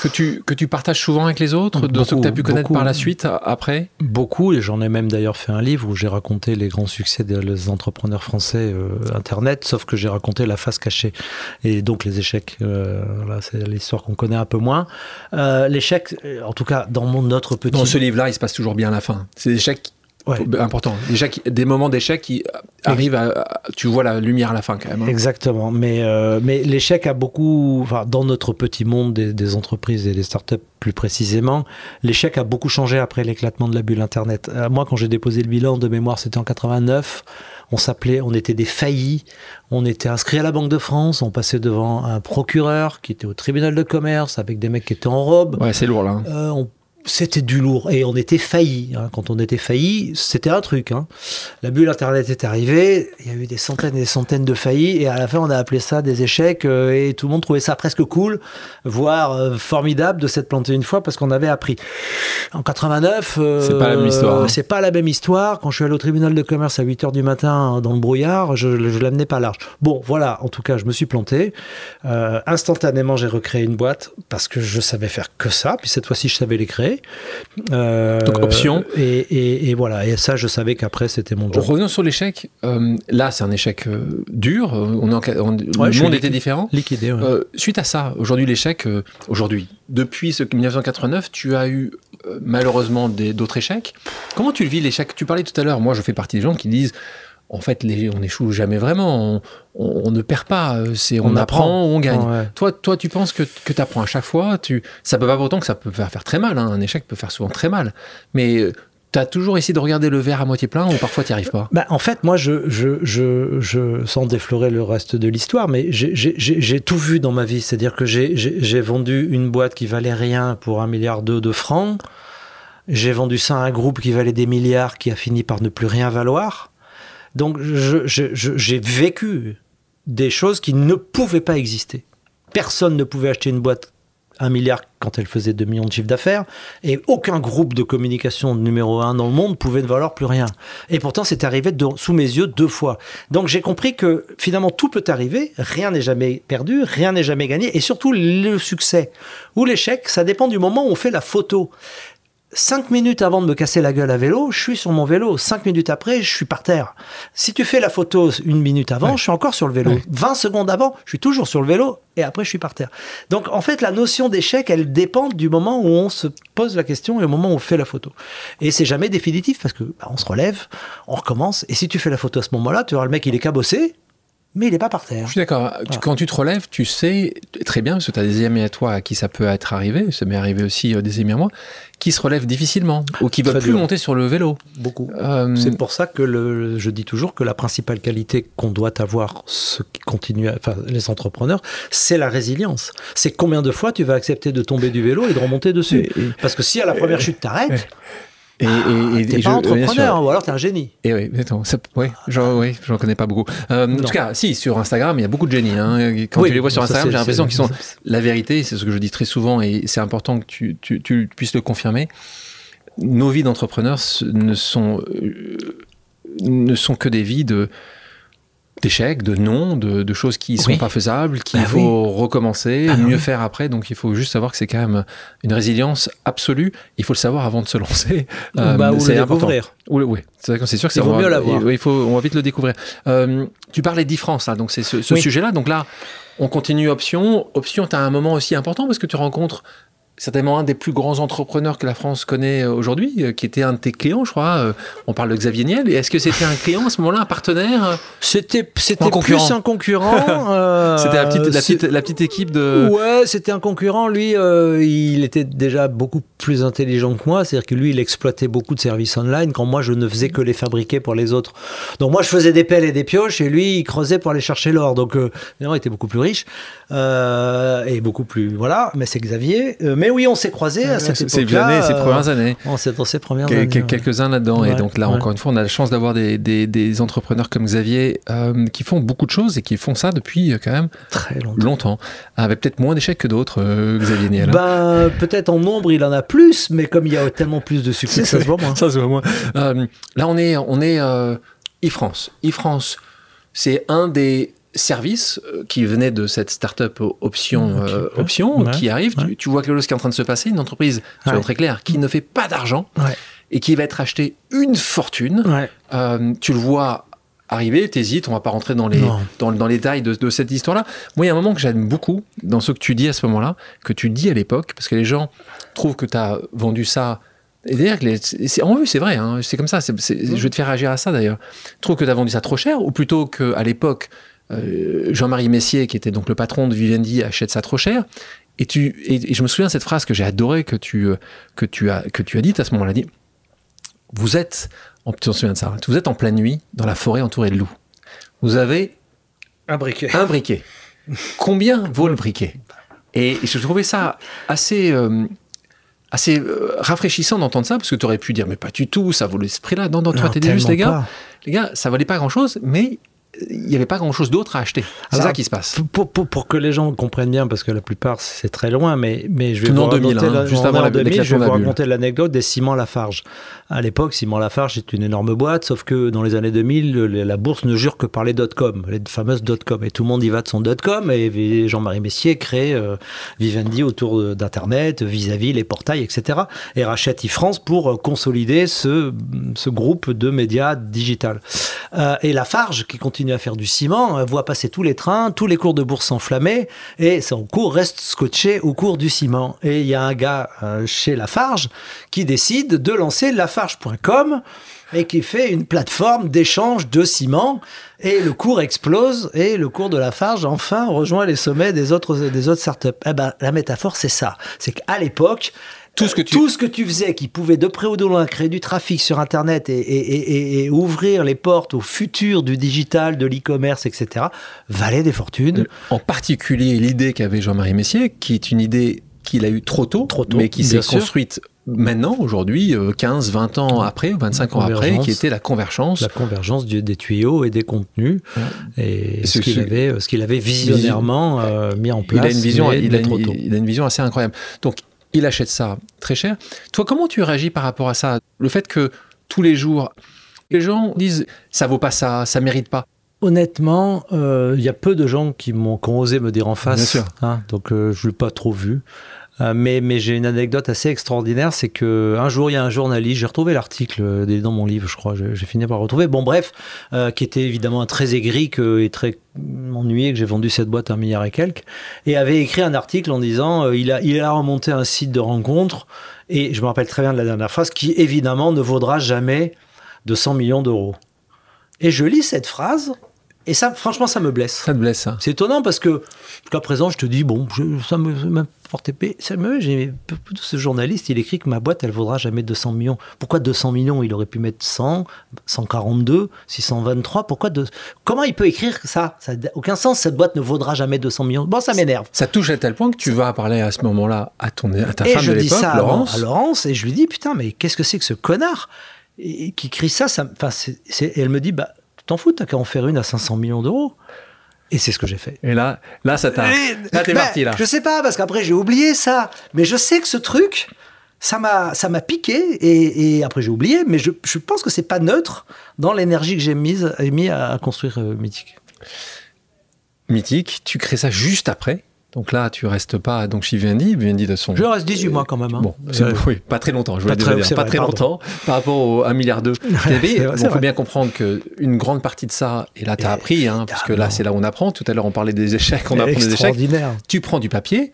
S2: tu partages souvent avec les autres, de ceux que tu as pu connaître par la suite, après?
S1: Beaucoup, et j'en ai même d'ailleurs fait un livre où j'ai raconté les grands succès des entrepreneurs français Internet, sauf que j'ai raconté la face cachée, et donc les échecs. Là, c'est l'histoire qu'on connaît un peu moins. L'échec, en tout cas, notre petit...
S2: Dans ce livre-là, il se passe toujours bien à la fin. C'est des échecs importants. Des moments d'échec qui arrivent tu vois la lumière à la fin quand même.
S1: Exactement. Mais l'échec a beaucoup, dans notre petit monde des entreprises et des startups plus précisément, l'échec a beaucoup changé après l'éclatement de la bulle Internet. Moi, quand j'ai déposé le bilan de mémoire, c'était en 89. On était des faillis, on était inscrits à la Banque de France, on passait devant un procureur qui était au tribunal de commerce avec des mecs qui étaient en robe.
S2: Ouais, c'est lourd là.
S1: c'était du lourd et on était failli. Hein. Quand on était failli, c'était un truc. Hein. La bulle Internet est arrivée, il y a eu des centaines et des centaines de faillis et à la fin on a appelé ça des échecs et tout le monde trouvait ça presque cool, voire formidable de s'être planté une fois parce qu'on avait appris. En 89,
S2: c'est pas la même histoire. Hein.
S1: C'est pas la même histoire. Quand je suis allé au tribunal de commerce à 8h du matin dans le brouillard, je l'amenais pas large. Bon, voilà, en tout cas, je me suis planté. Instantanément, j'ai recréé une boîte parce que je savais faire que ça. Puis cette fois-ci, je savais les créer.
S2: Donc option.
S1: Et voilà. Et ça, je savais qu'après, c'était mon job.
S2: Revenons sur l'échec. Là, c'est un échec dur. Le monde était différent.
S1: Liquidé, ouais.
S2: Suite à ça, aujourd'hui, l'échec, depuis 1989, tu as eu malheureusement d'autres échecs. Comment tu le vis, l'échec? Tu parlais tout à l'heure, moi je fais partie des gens qui disent en fait, on n'échoue jamais vraiment, on ne perd pas, on apprend ou on gagne. Ouais. Toi, tu penses que tu apprends à chaque fois, ça peut pas pour autant que ça peut faire très mal, hein. Un échec peut faire souvent très mal, mais tu as toujours essayé de regarder le verre à moitié plein ou parfois tu n'y arrives pas?
S1: En fait, moi, sans déflorer le reste de l'histoire, mais j'ai tout vu dans ma vie, c'est-à-dire que j'ai vendu une boîte qui valait rien pour 1,2 milliard de francs, j'ai vendu ça à un groupe qui valait des milliards qui a fini par ne plus rien valoir. Donc, j'ai vécu des choses qui ne pouvaient pas exister. Personne ne pouvait acheter une boîte 1 milliard quand elle faisait 2 millions de chiffre d'affaires, et aucun groupe de communication numéro 1 dans le monde pouvait ne valoir plus rien. Et pourtant, c'est arrivé sous mes yeux 2 fois. Donc, j'ai compris que finalement, tout peut arriver, rien n'est jamais perdu, rien n'est jamais gagné, et surtout, le succès ou l'échec, ça dépend du moment où on fait la photo. 5 minutes avant de me casser la gueule à vélo, je suis sur mon vélo. 5 minutes après, je suis par terre. Si tu fais la photo 1 minute avant, je suis encore sur le vélo. 20 secondes avant, je suis toujours sur le vélo et après, je suis par terre. Donc, en fait, la notion d'échec, elle dépend du moment où on se pose la question et au moment où on fait la photo. Et c'est jamais définitif parce que on se relève, on recommence. Et si tu fais la photo à ce moment-là, tu vois le mec, il est cabossé, mais il n'est pas par terre.
S2: Je suis d'accord. Voilà. Quand tu te relèves, tu sais très bien, parce que tu as des amis à toi à qui ça peut être arrivé, ça m'est arrivé aussi des amis à moi, qui se relèvent difficilement ou qui ne veulent plus monter sur le vélo.
S1: Beaucoup. C'est pour ça que je dis toujours que la principale qualité qu'on doit avoir, ceux qui continuent, les entrepreneurs, c'est la résilience. C'est combien de fois tu vas accepter de tomber du vélo et de remonter dessus. Parce que si à la première chute t'arrêtes, t'es pas entrepreneur, ou alors t'es un génie.
S2: Et oui, j'en connais pas beaucoup. En tout cas, si, sur Instagram, il y a beaucoup de génies. Hein. Quand tu les vois sur Instagram, j'ai l'impression qu'ils sont... La vérité, c'est ce que je dis très souvent, et c'est important que tu puisses le confirmer. Nos vies d'entrepreneurs ne sont que des vies d'échecs, de non, de choses qui ne sont pas faisables, qu'il faut recommencer, mieux faire après. Donc, il faut juste savoir que c'est quand même une résilience absolue. Il faut le savoir avant de se lancer.
S1: Ou le découvrir.
S2: Oui, c'est sûr que c'est
S1: mieux l'avoir.
S2: On va vite le découvrir. Tu parlais d'e-France, là, donc c'est ce sujet-là. Donc là, on continue Option. Option, tu as un moment aussi important parce que tu rencontres certainement un des plus grands entrepreneurs que la France connaît aujourd'hui, qui était un de tes clients, je crois. On parle de Xavier Niel. Et est-ce que c'était un client à ce moment-là, un partenaire?
S1: C'était plus un concurrent.
S2: C'était la petite équipe de...
S1: Ouais, c'était un concurrent. Lui, il était déjà beaucoup plus intelligent que moi. C'est-à-dire que lui, il exploitait beaucoup de services online quand moi, je ne faisais que les fabriquer pour les autres. Donc moi, je faisais des pelles et des pioches et lui, il creusait pour aller chercher l'or. Donc, il était beaucoup plus riche et beaucoup plus... Voilà, mais c'est Xavier. Mais oui, on s'est croisés à cette époque-là.
S2: Ces premières années.
S1: Dans ces premières années.
S2: Quelques-uns là-dedans. Et donc là, encore une fois, on a la chance d'avoir des entrepreneurs comme Xavier qui font beaucoup de choses et qui font ça depuis quand même
S1: très
S2: longtemps. Avec peut-être moins d'échecs que d'autres, Xavier Niel.
S1: Peut-être en nombre, il en a plus, mais comme il y a tellement plus de succès, ça se voit moins.
S2: Ça se voit moins. Là, on est e-France. E-France, c'est un des service qui venait de cette start-up Option, qui arrive. Tu vois quelque chose qui est en train de se passer, une entreprise, soyons très clair, qui ne fait pas d'argent et qui va être achetée une fortune. Tu le vois arriver, t'hésites, on va pas rentrer dans les détails de cette histoire-là. Moi, il y a un moment que j'aime beaucoup dans ce que tu dis à ce moment-là, que tu dis à l'époque, parce que les gens trouvent que tu as vendu ça. Et d'ailleurs, c'est vrai, hein, c'est comme ça. Je vais te faire réagir à ça d'ailleurs. Tu trouves que tu as vendu ça trop cher, ou plutôt qu'à l'époque, Jean-Marie Messier, qui était donc le patron de Vivendi, achète ça trop cher. Et je me souviens de cette phrase que j'ai adorée, que tu as dite à ce moment-là. Dit, vous êtes, tu te souviens de ça, vous êtes en pleine nuit dans la forêt entourée de loups. Vous avez
S1: un briquet.
S2: Combien vaut le briquet? Et je trouvais ça assez assez rafraîchissant d'entendre ça, parce que tu aurais pu dire, mais pas du tout, ça vaut ce prix-là. Non, toi, t'es juste, les gars, ça valait pas grand-chose, mais il n'y avait pas grand-chose d'autre à acheter. C'est ça qui se passe.
S1: Pour que les gens comprennent bien, parce que la plupart, c'est très loin, mais je vais vous
S2: raconter, juste avant
S1: raconter l'anecdote des ciments Lafarge. À l'époque, Ciment Lafarge, c'est une énorme boîte, sauf que dans les années 2000, la bourse ne jure que par les .com, les fameuses .com. Et tout le monde y va de son .com, et Jean-Marie Messier crée Vivendi autour d'Internet, vis-à-vis les portails, etc. Et rachète e-France pour consolider ce groupe de médias digital. Et Lafarge, qui continue à faire du ciment, voit passer tous les trains, tous les cours de bourse s'enflammer, et son cours reste scotché au cours du ciment. Et il y a un gars chez Lafarge qui décide de lancer Lafarge.com et qui fait une plateforme d'échange de ciment, et le cours explose, et le cours de Lafarge enfin rejoint les sommets des autres startups. Eh ben, la métaphore, c'est ça. C'est qu'à l'époque, tout ce que tu faisais qui pouvait de près ou de loin créer du trafic sur Internet et ouvrir les portes au futur du digital, de l'e-commerce, etc., valait des fortunes.
S2: En particulier, l'idée qu'avait Jean-Marie Messier, qui est une idée qu'il a eue trop tôt, mais qui s'est construite maintenant, aujourd'hui, 15, 20 ans après, 25 ans après, qui était la convergence.
S1: La convergence des tuyaux et des contenus. Et ce qu'il avait visionnairement mis en place.
S2: Il a une vision assez incroyable. Donc, il achète ça très cher. Toi, comment tu réagis par rapport à ça? Le fait que tous les jours, les gens disent « ça vaut pas ça, ça mérite pas ».
S1: Honnêtement, il y a peu de gens qui ont osé me dire en face.
S2: Bien sûr.
S1: Donc, je ne l'ai pas trop vu. Mais j'ai une anecdote assez extraordinaire, c'est qu'un jour, il y a un journaliste, j'ai retrouvé l'article dans mon livre, je crois, j'ai fini par le retrouver, bon bref, qui était évidemment très aigri et très ennuyé que j'ai vendu cette boîte à 1 milliard et quelques, et avait écrit un article en disant il a remonté un site de rencontre, et je me rappelle très bien de la dernière phrase, qui évidemment ne vaudra jamais 200 millions d'euros. Et je lis cette phrase, et ça, franchement, ça me blesse.
S2: Ça te blesse, ça.
S1: C'est étonnant parce que, jusqu'à présent, je te dis, bon, ça me portait paix. Ce journaliste, il écrit que ma boîte, elle vaudra jamais 200 millions. Pourquoi 200 millions? Il aurait pu mettre 100, 142, 623. Comment il peut écrire ça? Ça n'a aucun sens. Cette boîte ne vaudra jamais 200 millions. Bon, ça m'énerve.
S2: Ça touche à tel point que tu vas parler à ce moment-là à ta femme de l'époque, Laurence.
S1: Et je dis ça à Laurence, et je lui dis, putain, mais qu'est-ce que c'est que ce connard qui écrit ça? Et elle me dit, bah, t'en fous, t'as qu'à en faire une à 500 millions d'euros. Et c'est ce que j'ai fait.
S2: Et là ça t'a... Là, t'es parti, là.
S1: Je sais pas, parce qu'après, j'ai oublié ça. Mais je sais que ce truc, ça m'a piqué. Et après, j'ai oublié. Mais je pense que c'est pas neutre dans l'énergie que j'ai mis à construire Mythique.
S2: Mythique, tu crées ça juste après. Donc là, tu restes pas chez Vivendi de son...
S1: Je reste 18 mois quand même. Hein.
S2: Bon, oui, pas très longtemps, je voulais dire. Pas très longtemps par rapport au 1,2 milliard. Il faut bien comprendre qu'une grande partie de ça, et là tu as appris, parce que là c'est là où on apprend. Tout à l'heure on parlait des échecs, on apprend des échecs. Tu prends du papier.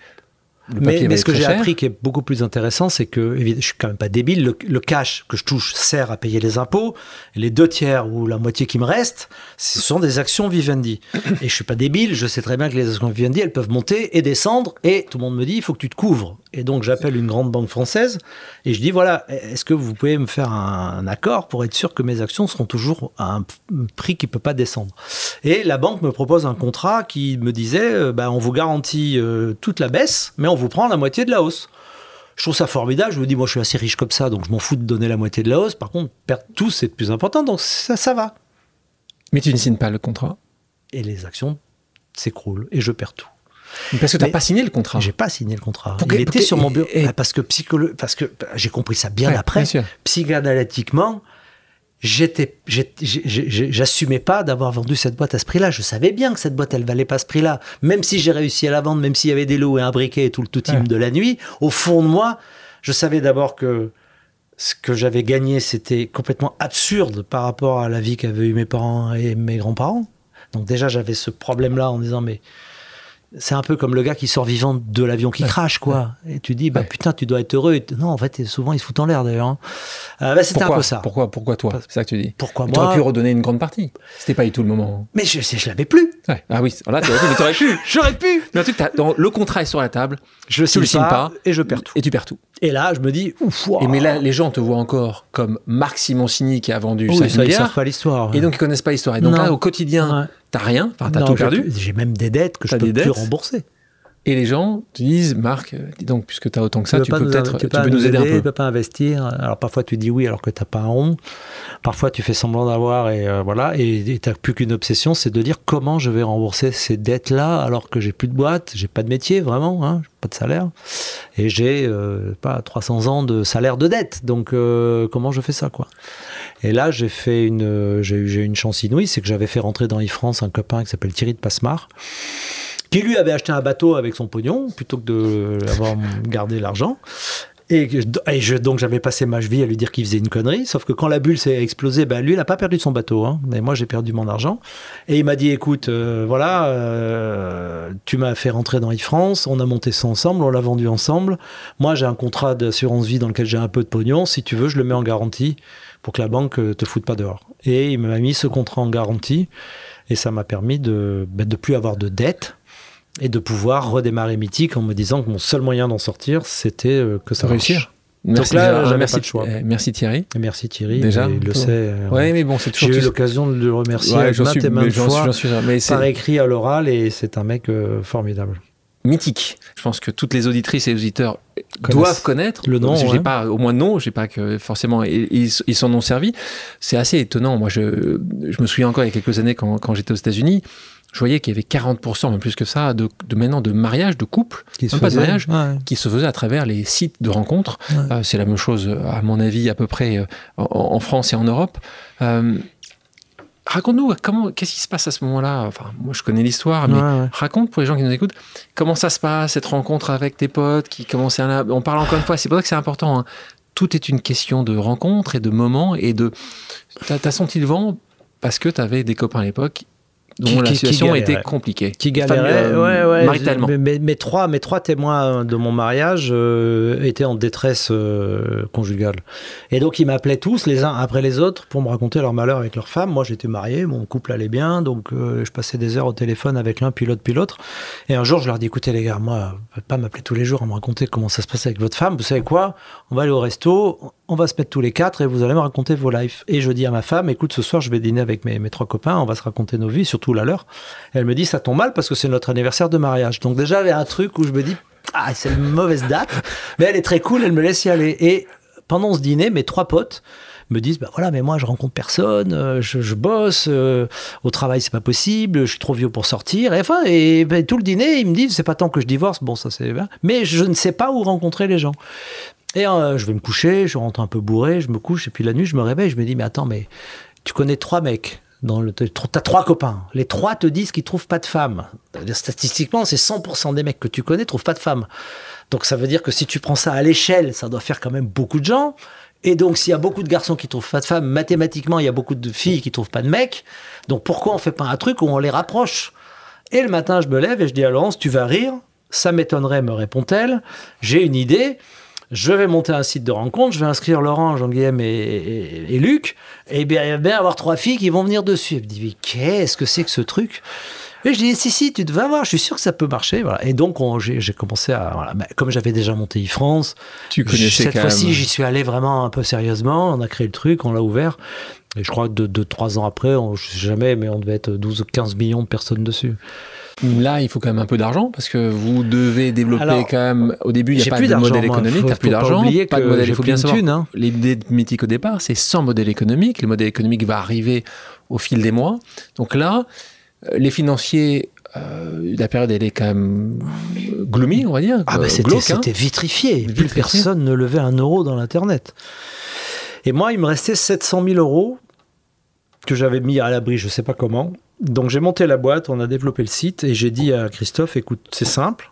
S1: Mais ce que j'ai appris qui est beaucoup plus intéressant, c'est que, je suis quand même pas débile, le cash que je touche sert à payer les impôts, et les 2/3 ou la moitié qui me reste, ce sont des actions Vivendi. Et je suis pas débile, je sais très bien que les actions Vivendi, elles peuvent monter et descendre, et tout le monde me dit, il faut que tu te couvres. Et donc j'appelle une grande banque française, et je dis, voilà, est-ce que vous pouvez me faire un accord pour être sûr que mes actions seront toujours à un prix qui peut pas descendre? Et la banque me propose un contrat qui me disait, on vous garantit toute la baisse, mais on vous prend la moitié de la hausse. Je trouve ça formidable. Je me dis, moi, je suis assez riche comme ça, donc je m'en fous de donner la moitié de la hausse. Par contre, perdre tout, c'est le plus important, donc ça va.
S2: Mais tu ne signes pas le contrat.
S1: Et les actions s'écroulent, et je perds tout.
S2: Parce que tu n'as pas signé le contrat.
S1: J'ai pas signé le contrat. Il était sur mon bureau. Parce que j'ai compris ça bien après. Psychanalytiquement, j'assumais pas d'avoir vendu cette boîte à ce prix-là. Je savais bien que cette boîte, elle valait pas ce prix-là. Même si j'ai réussi à la vendre, même s'il y avait des lots et un briquet et tout le team de la nuit, au fond de moi, je savais d'abord que ce que j'avais gagné, c'était complètement absurde par rapport à la vie qu'avaient eu mes parents et mes grands-parents. Donc déjà, j'avais ce problème-là en disant, mais c'est un peu comme le gars qui sort vivant de l'avion qui crache, quoi. Et tu dis, putain, tu dois être heureux. Non, en fait, souvent, ils se foutent en l'air, d'ailleurs. C'était un peu ça.
S2: Pourquoi toi? C'est ça que tu dis.
S1: Pourquoi moi?
S2: Tu aurais pu redonner une grande partie. C'était pas du tout le moment.
S1: Mais je l'avais plus.
S2: Ouais. Ah oui, là, t'aurais pu.
S1: J'aurais pu.
S2: Mais en tout cas, le contrat est sur la table.
S1: Je le signe pas. Et je perds tout.
S2: Et tu perds tout.
S1: Et là, je me dis, ouf. Wow.
S2: Mais là, les gens te voient encore comme Marc Simoncini qui a vendu 5
S1: milliards. Ils savent pas l'histoire.
S2: Et donc, ils connaissent pas l'histoire. Et donc là, au quotidien, t'as rien. Enfin, t'as tout perdu.
S1: J'ai même des dettes que je peux plus rembourser.
S2: Et les gens te disent, Marc, dis donc, puisque tu as autant que ça, tu peux nous aider un peu.
S1: Tu peux pas investir. Alors parfois tu dis oui alors que tu n'as pas un rond. Parfois tu fais semblant d'avoir et voilà. Et tu n'as plus qu'une obsession, c'est de dire comment je vais rembourser ces dettes-là alors que j'ai plus de boîte, j'ai pas de métier vraiment, hein, pas de salaire. Et j'ai pas 300 ans de salaire de dette. Donc comment je fais ça, quoi. Et là j'ai eu une chance inouïe, c'est que j'avais fait rentrer dans e-France un copain qui s'appelle Thierry de Passemar, qui lui avait acheté un bateau avec son pognon, plutôt que d'avoir gardé l'argent. Donc j'avais passé ma vie à lui dire qu'il faisait une connerie, sauf que quand la bulle s'est explosée, lui il n'a pas perdu son bateau, hein, mais moi j'ai perdu mon argent. Et il m'a dit, écoute, tu m'as fait rentrer dans e-France, on a monté ça ensemble, on l'a vendu ensemble. Moi j'ai un contrat d'assurance vie dans lequel j'ai un peu de pognon, si tu veux je le mets en garantie pour que la banque te foute pas dehors. Et il m'a mis ce contrat en garantie, et ça m'a permis de plus avoir de dettes, et de pouvoir redémarrer Mythique en me disant que mon seul moyen d'en sortir, c'était que ça
S2: réussir.
S1: Merci. Donc là, j'avais pas de choix.
S2: Merci Thierry.
S1: Et merci Thierry.
S2: Déjà,
S1: il le sait.
S2: Ouais, mais bon, c'est toujours.
S1: J'ai eu l'occasion de le remercier maintes fois par écrit à l'oral, et c'est un mec formidable.
S2: Mythique. Je pense que toutes les auditrices et les auditeurs doivent connaître
S1: le nom.
S2: J'ai pas, au moins non, j'ai pas que forcément ils s'en ont servi. C'est assez étonnant. Moi, je me souviens encore il y a quelques années quand j'étais aux États-Unis. Je voyais qu'il y avait 40%, même plus que ça, de mariages, de couples, qui se faisaient à travers les sites de rencontres. Ouais. C'est la même chose, à mon avis, à peu près en France et en Europe. Raconte-nous, qu'est-ce qui se passe à ce moment-là? Enfin, moi, je connais l'histoire, mais raconte pour les gens qui nous écoutent, comment ça se passe, cette rencontre avec tes potes qui commençaient à... On parle encore une fois, c'est pour ça que c'est important. Hein. Tout est une question de rencontre et de moments et de... T'as senti le vent parce que t'avais des copains à l'époque dont la situation était compliquée.
S1: Qui galéraient,
S2: maritalement.
S1: Mes trois témoins de mon mariage étaient en détresse conjugale. Et donc, ils m'appelaient tous, les uns après les autres, pour me raconter leur malheur avec leur femme. Moi, j'étais marié, mon couple allait bien, donc je passais des heures au téléphone avec l'un, puis l'autre. Et un jour, je leur dis, écoutez les gars, moi, je ne vais pas m'appeler tous les jours à me raconter comment ça se passe avec votre femme. Vous savez quoi? On va aller au resto, on va se mettre tous les quatre et vous allez me raconter vos lives. Et je dis à ma femme, écoute, ce soir, je vais dîner avec mes trois copains, on va se raconter nos vies, surtout la leur. Et elle me dit, ça tombe mal parce que c'est notre anniversaire de mariage. Donc déjà, il y avait un truc où je me dis, c'est une mauvaise date, mais elle est très cool, elle me laisse y aller. Et pendant ce dîner, mes trois potes me disent, mais moi je rencontre personne, je bosse, au travail c'est pas possible, je suis trop vieux pour sortir. Et tout le dîner, ils me disent, c'est pas tant que je divorce, bon ça c'est bien, mais je ne sais pas où rencontrer les gens. Et je vais me coucher, je rentre un peu bourré, je me couche, et puis la nuit je me réveille, je me dis, mais attends, mais tu connais trois mecs, t'as trois copains, les trois te disent qu'ils trouvent pas de femmes. Statistiquement, c'est 100% des mecs que tu connais trouvent pas de femmes. Donc ça veut dire que si tu prends ça à l'échelle, ça doit faire quand même beaucoup de gens. Et donc s'il y a beaucoup de garçons qui trouvent pas de femmes, mathématiquement il y a beaucoup de filles qui trouvent pas de mecs. Donc pourquoi on fait pas un truc où on les rapproche? Et le matin je me lève et je dis à Laurence, tu vas rire, ça m'étonnerait, me répond-elle, j'ai une idée. Je vais monter un site de rencontre, je vais inscrire Laurent, Jean-Guillaume et Luc, et bien, il va bien avoir trois filles qui vont venir dessus. Elle me dit, mais qu'est-ce que c'est que ce truc? Et je dis, si, tu vas voir, je suis sûr que ça peut marcher. Voilà. Et donc, j'ai commencé à... Voilà. Comme j'avais déjà monté e-France, cette fois-ci, j'y suis allé vraiment un peu sérieusement. On a créé le truc, on l'a ouvert. Et je crois que 3 ans après, je ne sais jamais, mais on devait être 12 ou 15 millions de personnes dessus.
S2: Là, il faut quand même un peu d'argent parce que vous devez développer quand même. Au début, il n'y a pas de modèle économique, tu n'as plus d'argent, pas de modèle. Il faut bien savoir. L'idée de Mythique au départ, c'est sans modèle économique. Le modèle économique va arriver au fil des mois. Donc là, les financiers, la période, elle est quand même gloomy, on va dire.
S1: C'était vitrifié. Plus personne ne levait 1 euro dans l'Internet. Et moi, il me restait 700 000 euros que j'avais mis à l'abri, je ne sais pas comment. Donc j'ai monté la boîte, on a développé le site et j'ai dit à Christophe, écoute, c'est simple,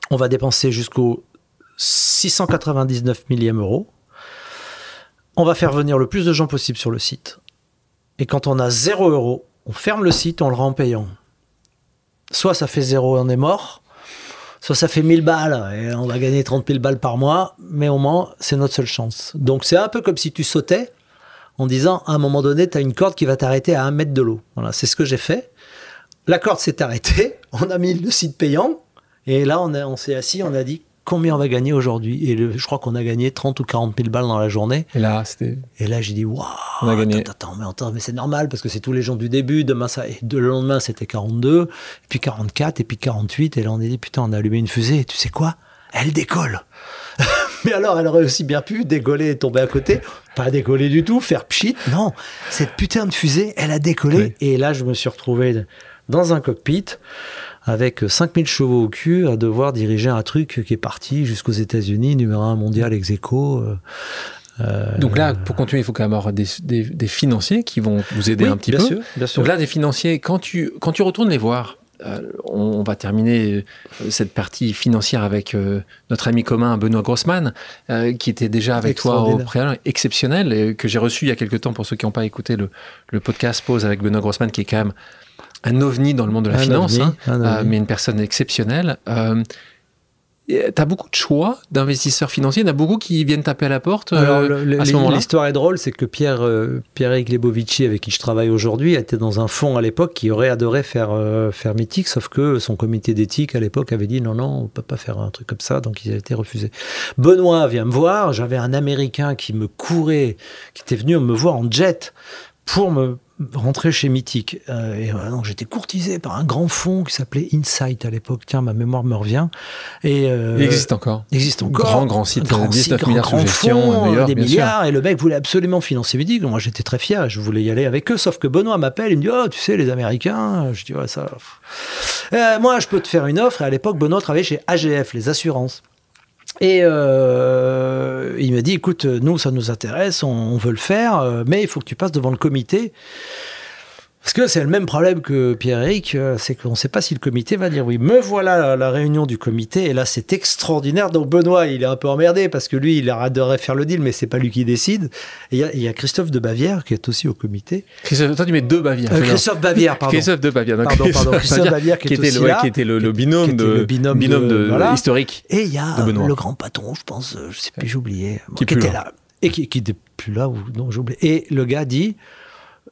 S1: on va dépenser jusqu'au 699 millième euro, on va faire venir le plus de gens possible sur le site. Et quand on a 0 euro, on ferme le site, on le rend payant. Soit ça fait 0 et on est mort, soit ça fait 1000 balles et on va gagner 30 000 balles par mois, mais au moins c'est notre seule chance. Donc c'est un peu comme si tu sautais, en disant, à un moment donné, tu as une corde qui va t'arrêter à 1 mètre de l'eau. Voilà, c'est ce que j'ai fait. La corde s'est arrêtée, on a mis le site payant, et là, on s'est assis, on a dit, combien on va gagner aujourd'hui? Et je crois qu'on a gagné 30 ou 40 000 balles dans la journée.
S2: Et là,
S1: j'ai dit, waouh,
S2: on a gagné.
S1: Attends, mais c'est normal parce que c'est tous les gens du début. Le lendemain, c'était 42, et puis 44, et puis 48. Et là, on a dit, putain, on a allumé une fusée. Et tu sais quoi? Elle décolle. Mais alors, elle aurait aussi bien pu décoller et tomber à côté. Pas décoller du tout, faire pchit. Non, cette putain de fusée, elle a décollé. Oui. Et là, je me suis retrouvé dans un cockpit avec 5000 chevaux au cul à devoir diriger un truc qui est parti jusqu'aux États-Unis, numéro 1 mondial ex aequo.
S2: Donc là, pour continuer, il faut quand même avoir des financiers qui vont vous aider un petit peu.
S1: Sûr, bien sûr.
S2: Donc là, des financiers, quand tu retournes les voir, on va terminer cette partie financière avec notre ami commun Benoît Grossman, qui était déjà avec toi au préalable, exceptionnel, et que j'ai reçu il y a quelques temps, pour ceux qui n'ont pas écouté le podcast Pause avec Benoît Grossman, qui est quand même un ovni dans le monde de la finance, mais une personne exceptionnelle. T'as beaucoup de choix d'investisseurs financiers, il y en a beaucoup qui viennent taper à la porte à ce moment-là.
S1: L'histoire est drôle, c'est que Pierre-Éric Lebovici, avec qui je travaille aujourd'hui, était dans un fonds à l'époque qui aurait adoré faire Mythique, sauf que son comité d'éthique à l'époque avait dit non, on ne peut pas faire un truc comme ça, donc il a été refusé. Benoît vient me voir, j'avais un Américain qui me courait, qui était venu me voir en jet pour me rentrer chez Mythique. Donc j'étais courtisé par un grand fonds qui s'appelait Insight à l'époque. Tiens, ma mémoire me revient. Et,
S2: il existe encore. Grand site, 19 milliards sous gestion, New York,
S1: des milliards. Sûr. Et le mec voulait absolument financer Mythique. Moi, j'étais très fier. Je voulais y aller avec eux. Sauf que Benoît m'appelle. Il me dit, oh, tu sais, les Américains. Je dis, ouais, ça. Moi, je peux te faire une offre. Et à l'époque, Benoît travaillait chez AGF, les assurances. Et il m'a dit, écoute, nous, ça nous intéresse, on veut le faire, mais il faut que tu passes devant le comité. Parce que c'est le même problème que Pierre-Éric, c'est qu'on ne sait pas si le comité va dire oui. Me voilà à la réunion du comité, et là, c'est extraordinaire. Donc Benoît, il est un peu emmerdé, parce que lui, il adorerait faire le deal, mais c'est pas lui qui décide. Et il y a Christophe de Bavière, qui est aussi au comité.
S2: Christophe, toi, tu mets deux Bavière.
S1: Christophe Bavière, pardon.
S2: Christophe de Bavière.
S1: Pardon. Christophe Bavière, qui
S2: était le binôme
S1: voilà.
S2: historique.
S1: Et il y a le grand patron, je pense, je sais plus, j'ai oublié, qui était là. Et qui n'était plus là, ou non, j'ai oublié. Et le gars dit...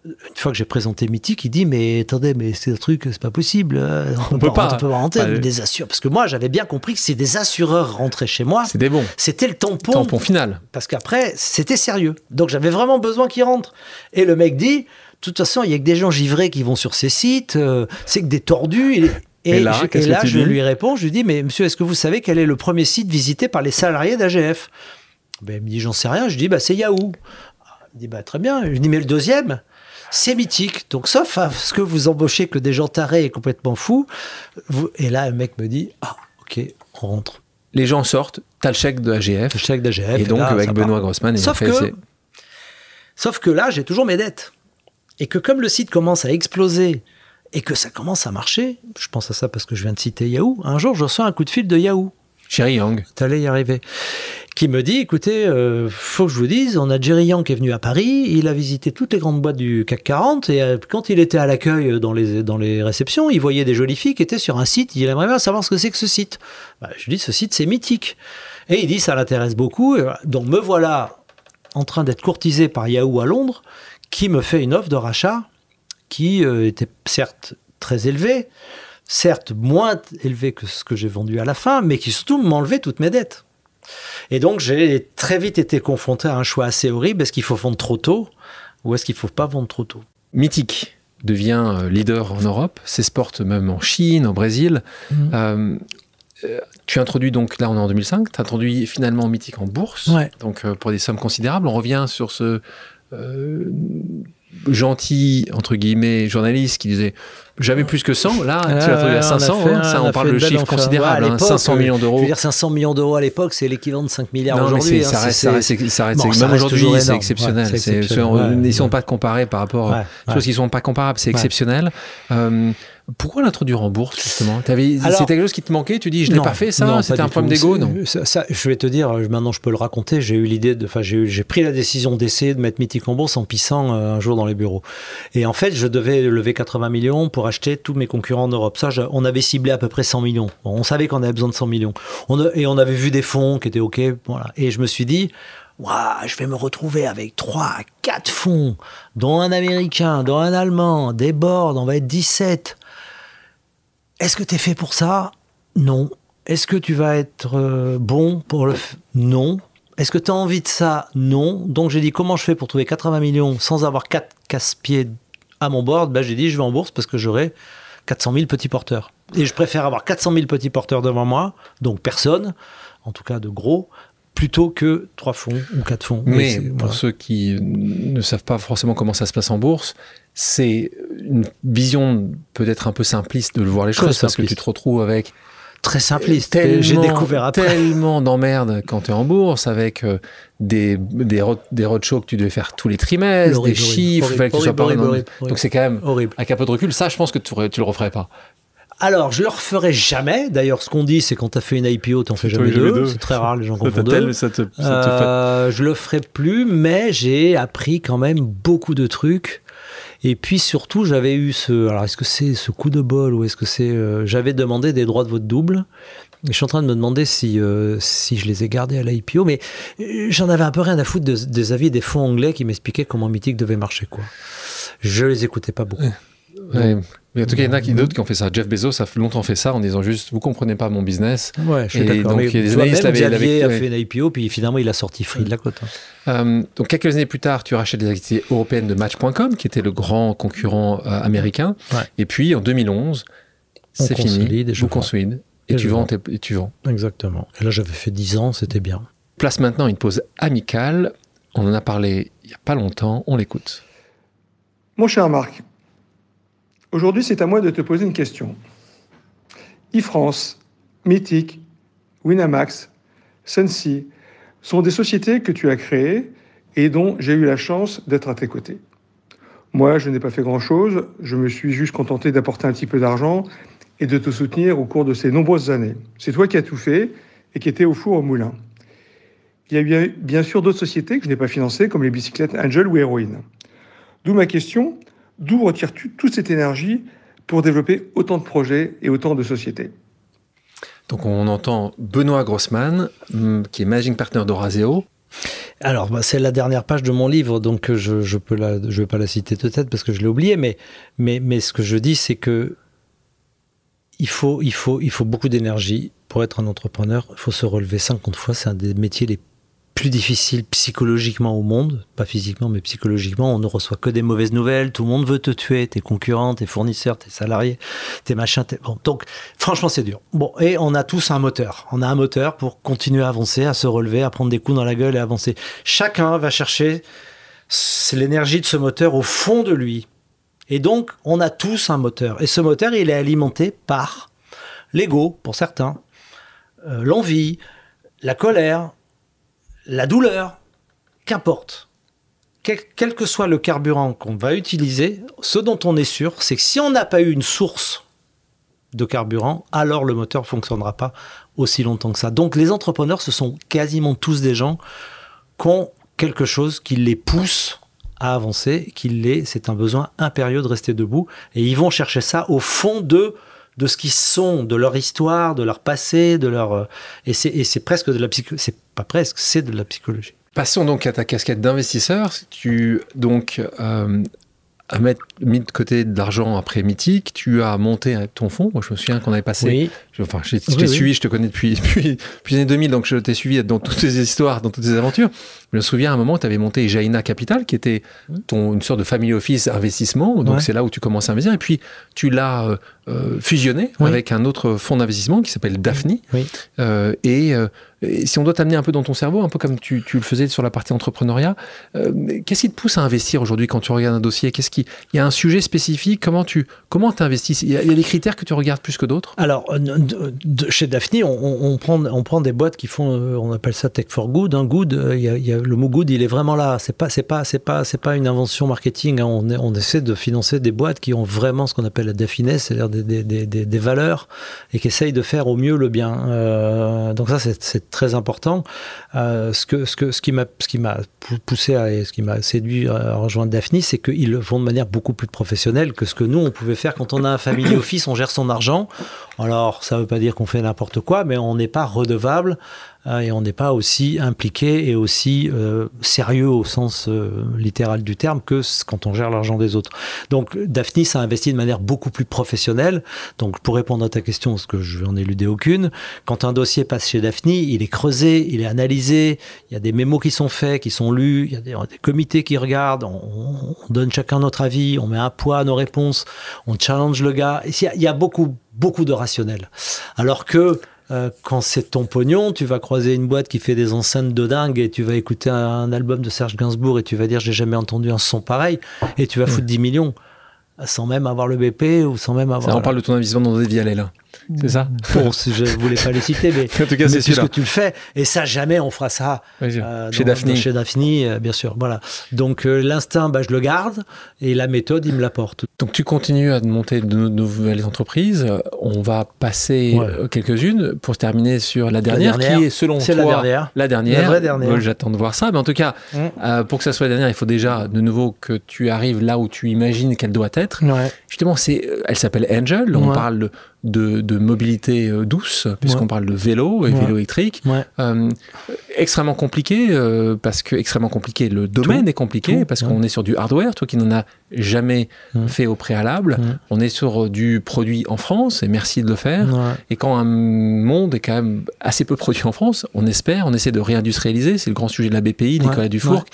S1: Une fois que j'ai présenté Mythique, il dit mais attendez, mais c'est un truc, c'est pas possible, on peut pas rentrer des assureurs, parce que moi j'avais bien compris que si des assureurs rentraient chez moi, c'était le tampon
S2: final, parce
S1: qu'après c'était sérieux, donc j'avais vraiment besoin qu'ils rentrent. Et le mec dit, de toute façon il y a que des gens givrés qui vont sur ces sites, c'est que des tordus. Et là je lui réponds, je lui dis mais monsieur, est-ce que vous savez quel est le premier site visité par les salariés d'AGF? Ben, il me dit j'en sais rien. Je dis c'est Yahoo. Il dit très bien. Je dis mais le deuxième, c'est Mythique. Donc, sauf à ce que vous embauchez que des gens tarés et complètement fous. Et là, un mec me dit, ok, on rentre.
S2: Les gens sortent, t'as le chèque de AGF.
S1: Le chèque d'AGF.
S2: Et donc, avec Benoît Grossman,
S1: sauf que là, j'ai toujours mes dettes. Et que comme le site commence à exploser et que ça commence à marcher, je pense à ça parce que je viens de citer Yahoo, un jour, je reçois un coup de fil de Yahoo.
S2: Jerry Yang.
S1: T'allais y arriver. Qui me dit, écoutez, faut que je vous dise, on a Jerry Yang qui est venu à Paris, il a visité toutes les grandes boîtes du CAC 40, et quand il était à l'accueil dans les réceptions, il voyait des jolies filles qui étaient sur un site, il aimerait bien savoir ce que c'est que ce site. Je lui dis, ce site, c'est Mythique. Et il dit, ça l'intéresse beaucoup. Donc me voilà en train d'être courtisé par Yahoo à Londres, qui me fait une offre de rachat qui était certes très élevée, certes moins élevé que ce que j'ai vendu à la fin, mais qui surtout m'enlevait toutes mes dettes. Et donc j'ai très vite été confronté à un choix assez horrible. Est-ce qu'il faut vendre trop tôt ou est-ce qu'il ne faut pas vendre trop tôt?
S2: Mythique devient leader en Europe, s'exporte même en Chine, au Brésil. Tu introduis donc, là on est en 2005, tu introduis finalement Mythique en bourse, donc pour des sommes considérables. On revient sur ce gentil, entre guillemets, journaliste qui disait jamais plus que 100. Là, tu l'as trouvé à 500. On parle de chiffres considérables. 500 millions d'euros.
S1: Je veux dire, 500 millions d'euros à l'époque, c'est l'équivalent de 5 milliards aujourd'hui.
S2: Ça reste même aujourd'hui, c'est exceptionnel. N'essayons pas de comparer par rapport aux choses qui ne sont pas comparables. C'est exceptionnel. Pourquoi l'introduire en bourse, justement? C'était quelque chose qui te manquait? Tu dis, je n'ai pas fait ça? C'était un problème d'ego? Non.
S1: Ça, je vais te dire, maintenant je peux le raconter. J'ai eu l'idée j'ai pris la décision d'essayer de mettre Mythique en bourse en pissant un jour dans les bureaux. Et en fait, je devais lever 80 millions pour acheter tous mes concurrents en Europe. Ça, on avait ciblé à peu près 100 millions. Bon, on savait qu'on avait besoin de 100 millions. Et on avait vu des fonds qui étaient OK. Voilà. Et je me suis dit, je vais me retrouver avec 3 à 4 fonds, dont un américain, dont un allemand, des boards, on va être 17. Est-ce que tu es fait pour ça? Non. Est-ce que tu vas être bon pour non. Est-ce que tu as envie de ça? Non. Donc j'ai dit, comment je fais pour trouver 80 millions sans avoir 4 casse-pieds à mon board? J'ai dit, je vais en bourse parce que j'aurai 400 000 petits porteurs. Et je préfère avoir 400 000 petits porteurs devant moi, donc personne, en tout cas de gros, plutôt que 3 fonds ou 4 fonds.
S2: Mais pour ceux qui ne savent pas forcément comment ça se passe en bourse, c'est une vision peut-être un peu simpliste de voir les choses, parce que tu te retrouves avec...
S1: Très simpliste, j'ai découvert après.
S2: Tellement d'emmerdes quand tu es en bourse, avec des roadshows que tu devais faire tous les trimestres, des chiffres, il fallait que tu sois parlé. Donc c'est quand même, horrible. Avec un peu de recul, ça je pense que tu le referais pas.
S1: Alors, je le referai jamais. D'ailleurs, ce qu'on dit, c'est quand tu as fait une IPO, tu n'en fais jamais deux. C'est très rare, les gens confondent deux. Je le ferai plus, mais j'ai appris quand même beaucoup de trucs. Et puis surtout, j'avais eu alors est-ce que c'est ce coup de bol ou est-ce que c'est... j'avais demandé des droits de vote double. Je suis en train de me demander si je les ai gardés à l'IPO, mais j'en avais un peu rien à foutre des avis des fonds anglais qui m'expliquaient comment Mythic devait marcher, quoi. Je les écoutais pas beaucoup.
S2: Ouais. Mais en tout cas, il y en a d'autres qui ont fait ça. Jeff Bezos a longtemps fait ça en disant juste, vous comprenez pas mon business.
S1: Ouais, je suis d'accord. Donc, il y a des analystes Xavier a fait une IPO, puis finalement, il a sorti free de la côte.
S2: Donc, quelques années plus tard, tu rachètes les activités européennes de Match.com, qui était le grand concurrent américain. Ouais. Et puis, en 2011, c'est fini. Vous consolide. Et tu vends.
S1: Exactement. Et là, j'avais fait 10 ans, c'était bien.
S2: Place maintenant une pause amicale. On en a parlé il n'y a pas longtemps. On l'écoute.
S4: Mon cher Marc, aujourd'hui, c'est à moi de te poser une question. eFrance, Mythic, Winamax, Sunseas sont des sociétés que tu as créées et dont j'ai eu la chance d'être à tes côtés. Moi, je n'ai pas fait grand-chose. Je me suis juste contenté d'apporter un petit peu d'argent et de te soutenir au cours de ces nombreuses années. C'est toi qui as tout fait et qui étais au four au moulin. Il y a eu bien sûr d'autres sociétés que je n'ai pas financées, comme les bicyclettes Angel ou Heroin. D'où ma question, d'où retires-tu toute cette énergie pour développer autant de projets et autant de sociétés?
S2: Donc on entend Benoît Grossman, qui est managing partner d'Orazeo.
S1: Alors, c'est la dernière page de mon livre, donc je ne vais pas la citer de tête parce que je l'ai oublié, mais ce que je dis, c'est que il faut beaucoup d'énergie pour être un entrepreneur. Il faut se relever 50 fois. C'est un des métiers les plus difficiles psychologiquement au monde, pas physiquement, mais psychologiquement. On ne reçoit que des mauvaises nouvelles. Tout le monde veut te tuer, tes concurrents, tes fournisseurs, tes salariés, tes machins. Bon, donc, franchement, c'est dur. Bon, et on a tous un moteur. On a un moteur pour continuer à avancer, à se relever, à prendre des coups dans la gueule et à avancer. Chacun va chercher l'énergie de ce moteur au fond de lui. Et donc, on a tous un moteur. Et ce moteur, il est alimenté par l'ego, pour certains, l'envie, la colère, la douleur, qu'importe. Quel que soit le carburant qu'on va utiliser, ce dont on est sûr, c'est que si on n'a pas eu une source de carburant, alors le moteur ne fonctionnera pas aussi longtemps que ça. Donc, les entrepreneurs, ce sont quasiment tous des gens qui ont quelque chose qui les pousse à avancer, c'est un besoin impérieux de rester debout, et ils vont chercher ça au fond de ce qu'ils sont, de leur histoire, de leur passé, et c'est presque de la psychologie. C'est pas presque, c'est de la psychologie.
S2: Passons donc à ta casquette d'investisseur. Tu as mis de côté de l'argent après Mythic, tu as monté ton fonds. Moi, je me souviens qu'on avait passé. Oui. Je t'ai suivi, je te connais depuis les années 2000, donc je t'ai suivi dans toutes tes histoires, dans toutes tes aventures. Je me souviens à un moment, tu avais monté Jaina Capital, qui était une sorte de family office investissement. Donc c'est là où tu commences à investir. Et puis tu l'as fusionné avec un autre fonds d'investissement qui s'appelle Daphne. Oui. Et si on doit t'amener un peu dans ton cerveau, un peu comme tu le faisais sur la partie entrepreneuriat, qu'est-ce qui te pousse à investir aujourd'hui quand tu regardes un dossier? Il y a un sujet spécifique? Comment tu investis? Il y a des critères que tu regardes plus que d'autres?
S1: Alors, chez Daphne, on prend des boîtes qui font, on appelle ça Tech for Good. Good, le mot good, il est vraiment là. C'est pas une invention marketing. Hein. On essaie de financer des boîtes qui ont vraiment ce qu'on appelle la finesse, c'est-à-dire des valeurs, et qui essayent de faire au mieux le bien. Donc ça, c'est très important. Ce qui m'a poussé ce qui m'a séduit à rejoindre Daphni, c'est qu'ils le font de manière beaucoup plus professionnelle que ce que nous, on pouvait faire quand on a un family office, on gère son argent. Alors, ça ne veut pas dire qu'on fait n'importe quoi, mais on n'est pas redevable et on n'est pas aussi impliqué et aussi sérieux au sens littéral du terme que quand on gère l'argent des autres. Donc, Daphni s'est investi de manière beaucoup plus professionnelle. Donc, pour répondre à ta question, parce que je n'en ai éludé aucune, quand un dossier passe chez Daphni, il est creusé, il est analysé, il y a des mémos qui sont faits, qui sont lus, il y a des comités qui regardent, on donne chacun notre avis, on met un poids à nos réponses, on challenge le gars. Il y a beaucoup de rationnel. Alors que quand c'est ton pognon, tu vas croiser une boîte qui fait des enceintes de dingue et tu vas écouter un album de Serge Gainsbourg et tu vas dire j'ai jamais entendu un son pareil et tu vas foutre 10 millions sans même avoir le BP ou sans même avoir...
S2: Ça, on parle de ton investissement dans des Vialet, là. C'est ça?
S1: Bon, je voulais pas les citer, mais
S2: en tout cas, c'est
S1: puisque tu le fais, et ça, jamais on fera ça
S2: chez Daphni.
S1: Chez Daphni, bien sûr. Voilà. Donc, l'instinct, je le garde, et la méthode, il me l'apporte.
S2: Donc, tu continues à monter de nouvelles entreprises. On va passer quelques-unes pour se terminer sur la dernière, qui est, selon toi, la dernière. La vraie dernière. J'attends de voir ça, mais en tout cas, pour que ça soit la dernière, il faut déjà, de nouveau, que tu arrives là où tu imagines qu'elle doit être.
S1: Ouais.
S2: Justement, elle s'appelle Angel. On parle de mobilité douce, puisqu'on parle de vélo et vélo électrique. Extrêmement compliqué, parce que le domaine est compliqué, parce qu'on est sur du hardware, toi qui n'en as jamais fait au préalable. On est sur du produit en France, et merci de le faire. Et quand un monde est quand même assez peu produit en France, on essaie de réindustrialiser, c'est le grand sujet de la BPI, Nicolas Dufourcq.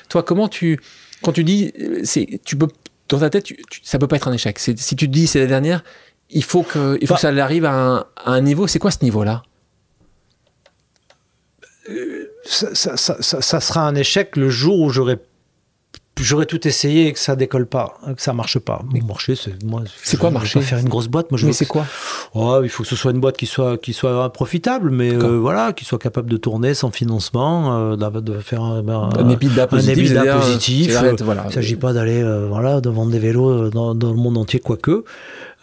S2: Toi, quand tu dis, tu peux, dans ta tête, ça peut pas être un échec. Si tu te dis c'est la dernière, il faut que ça arrive à un niveau. C'est quoi ce niveau-là?
S1: Ça sera un échec le jour où j'aurai tout essayé et que ça décolle pas, que ça marche pas. Bon, marcher,
S2: c'est quoi marcher?
S1: Je veux pas faire une grosse boîte.
S2: Mais c'est quoi?
S1: Il faut que ce soit une boîte qui soit profitable, mais qui soit capable de tourner sans financement, de faire un EBITDA positif. Il ne s'agit pas d'aller de vendre des vélos dans le monde entier, quoique.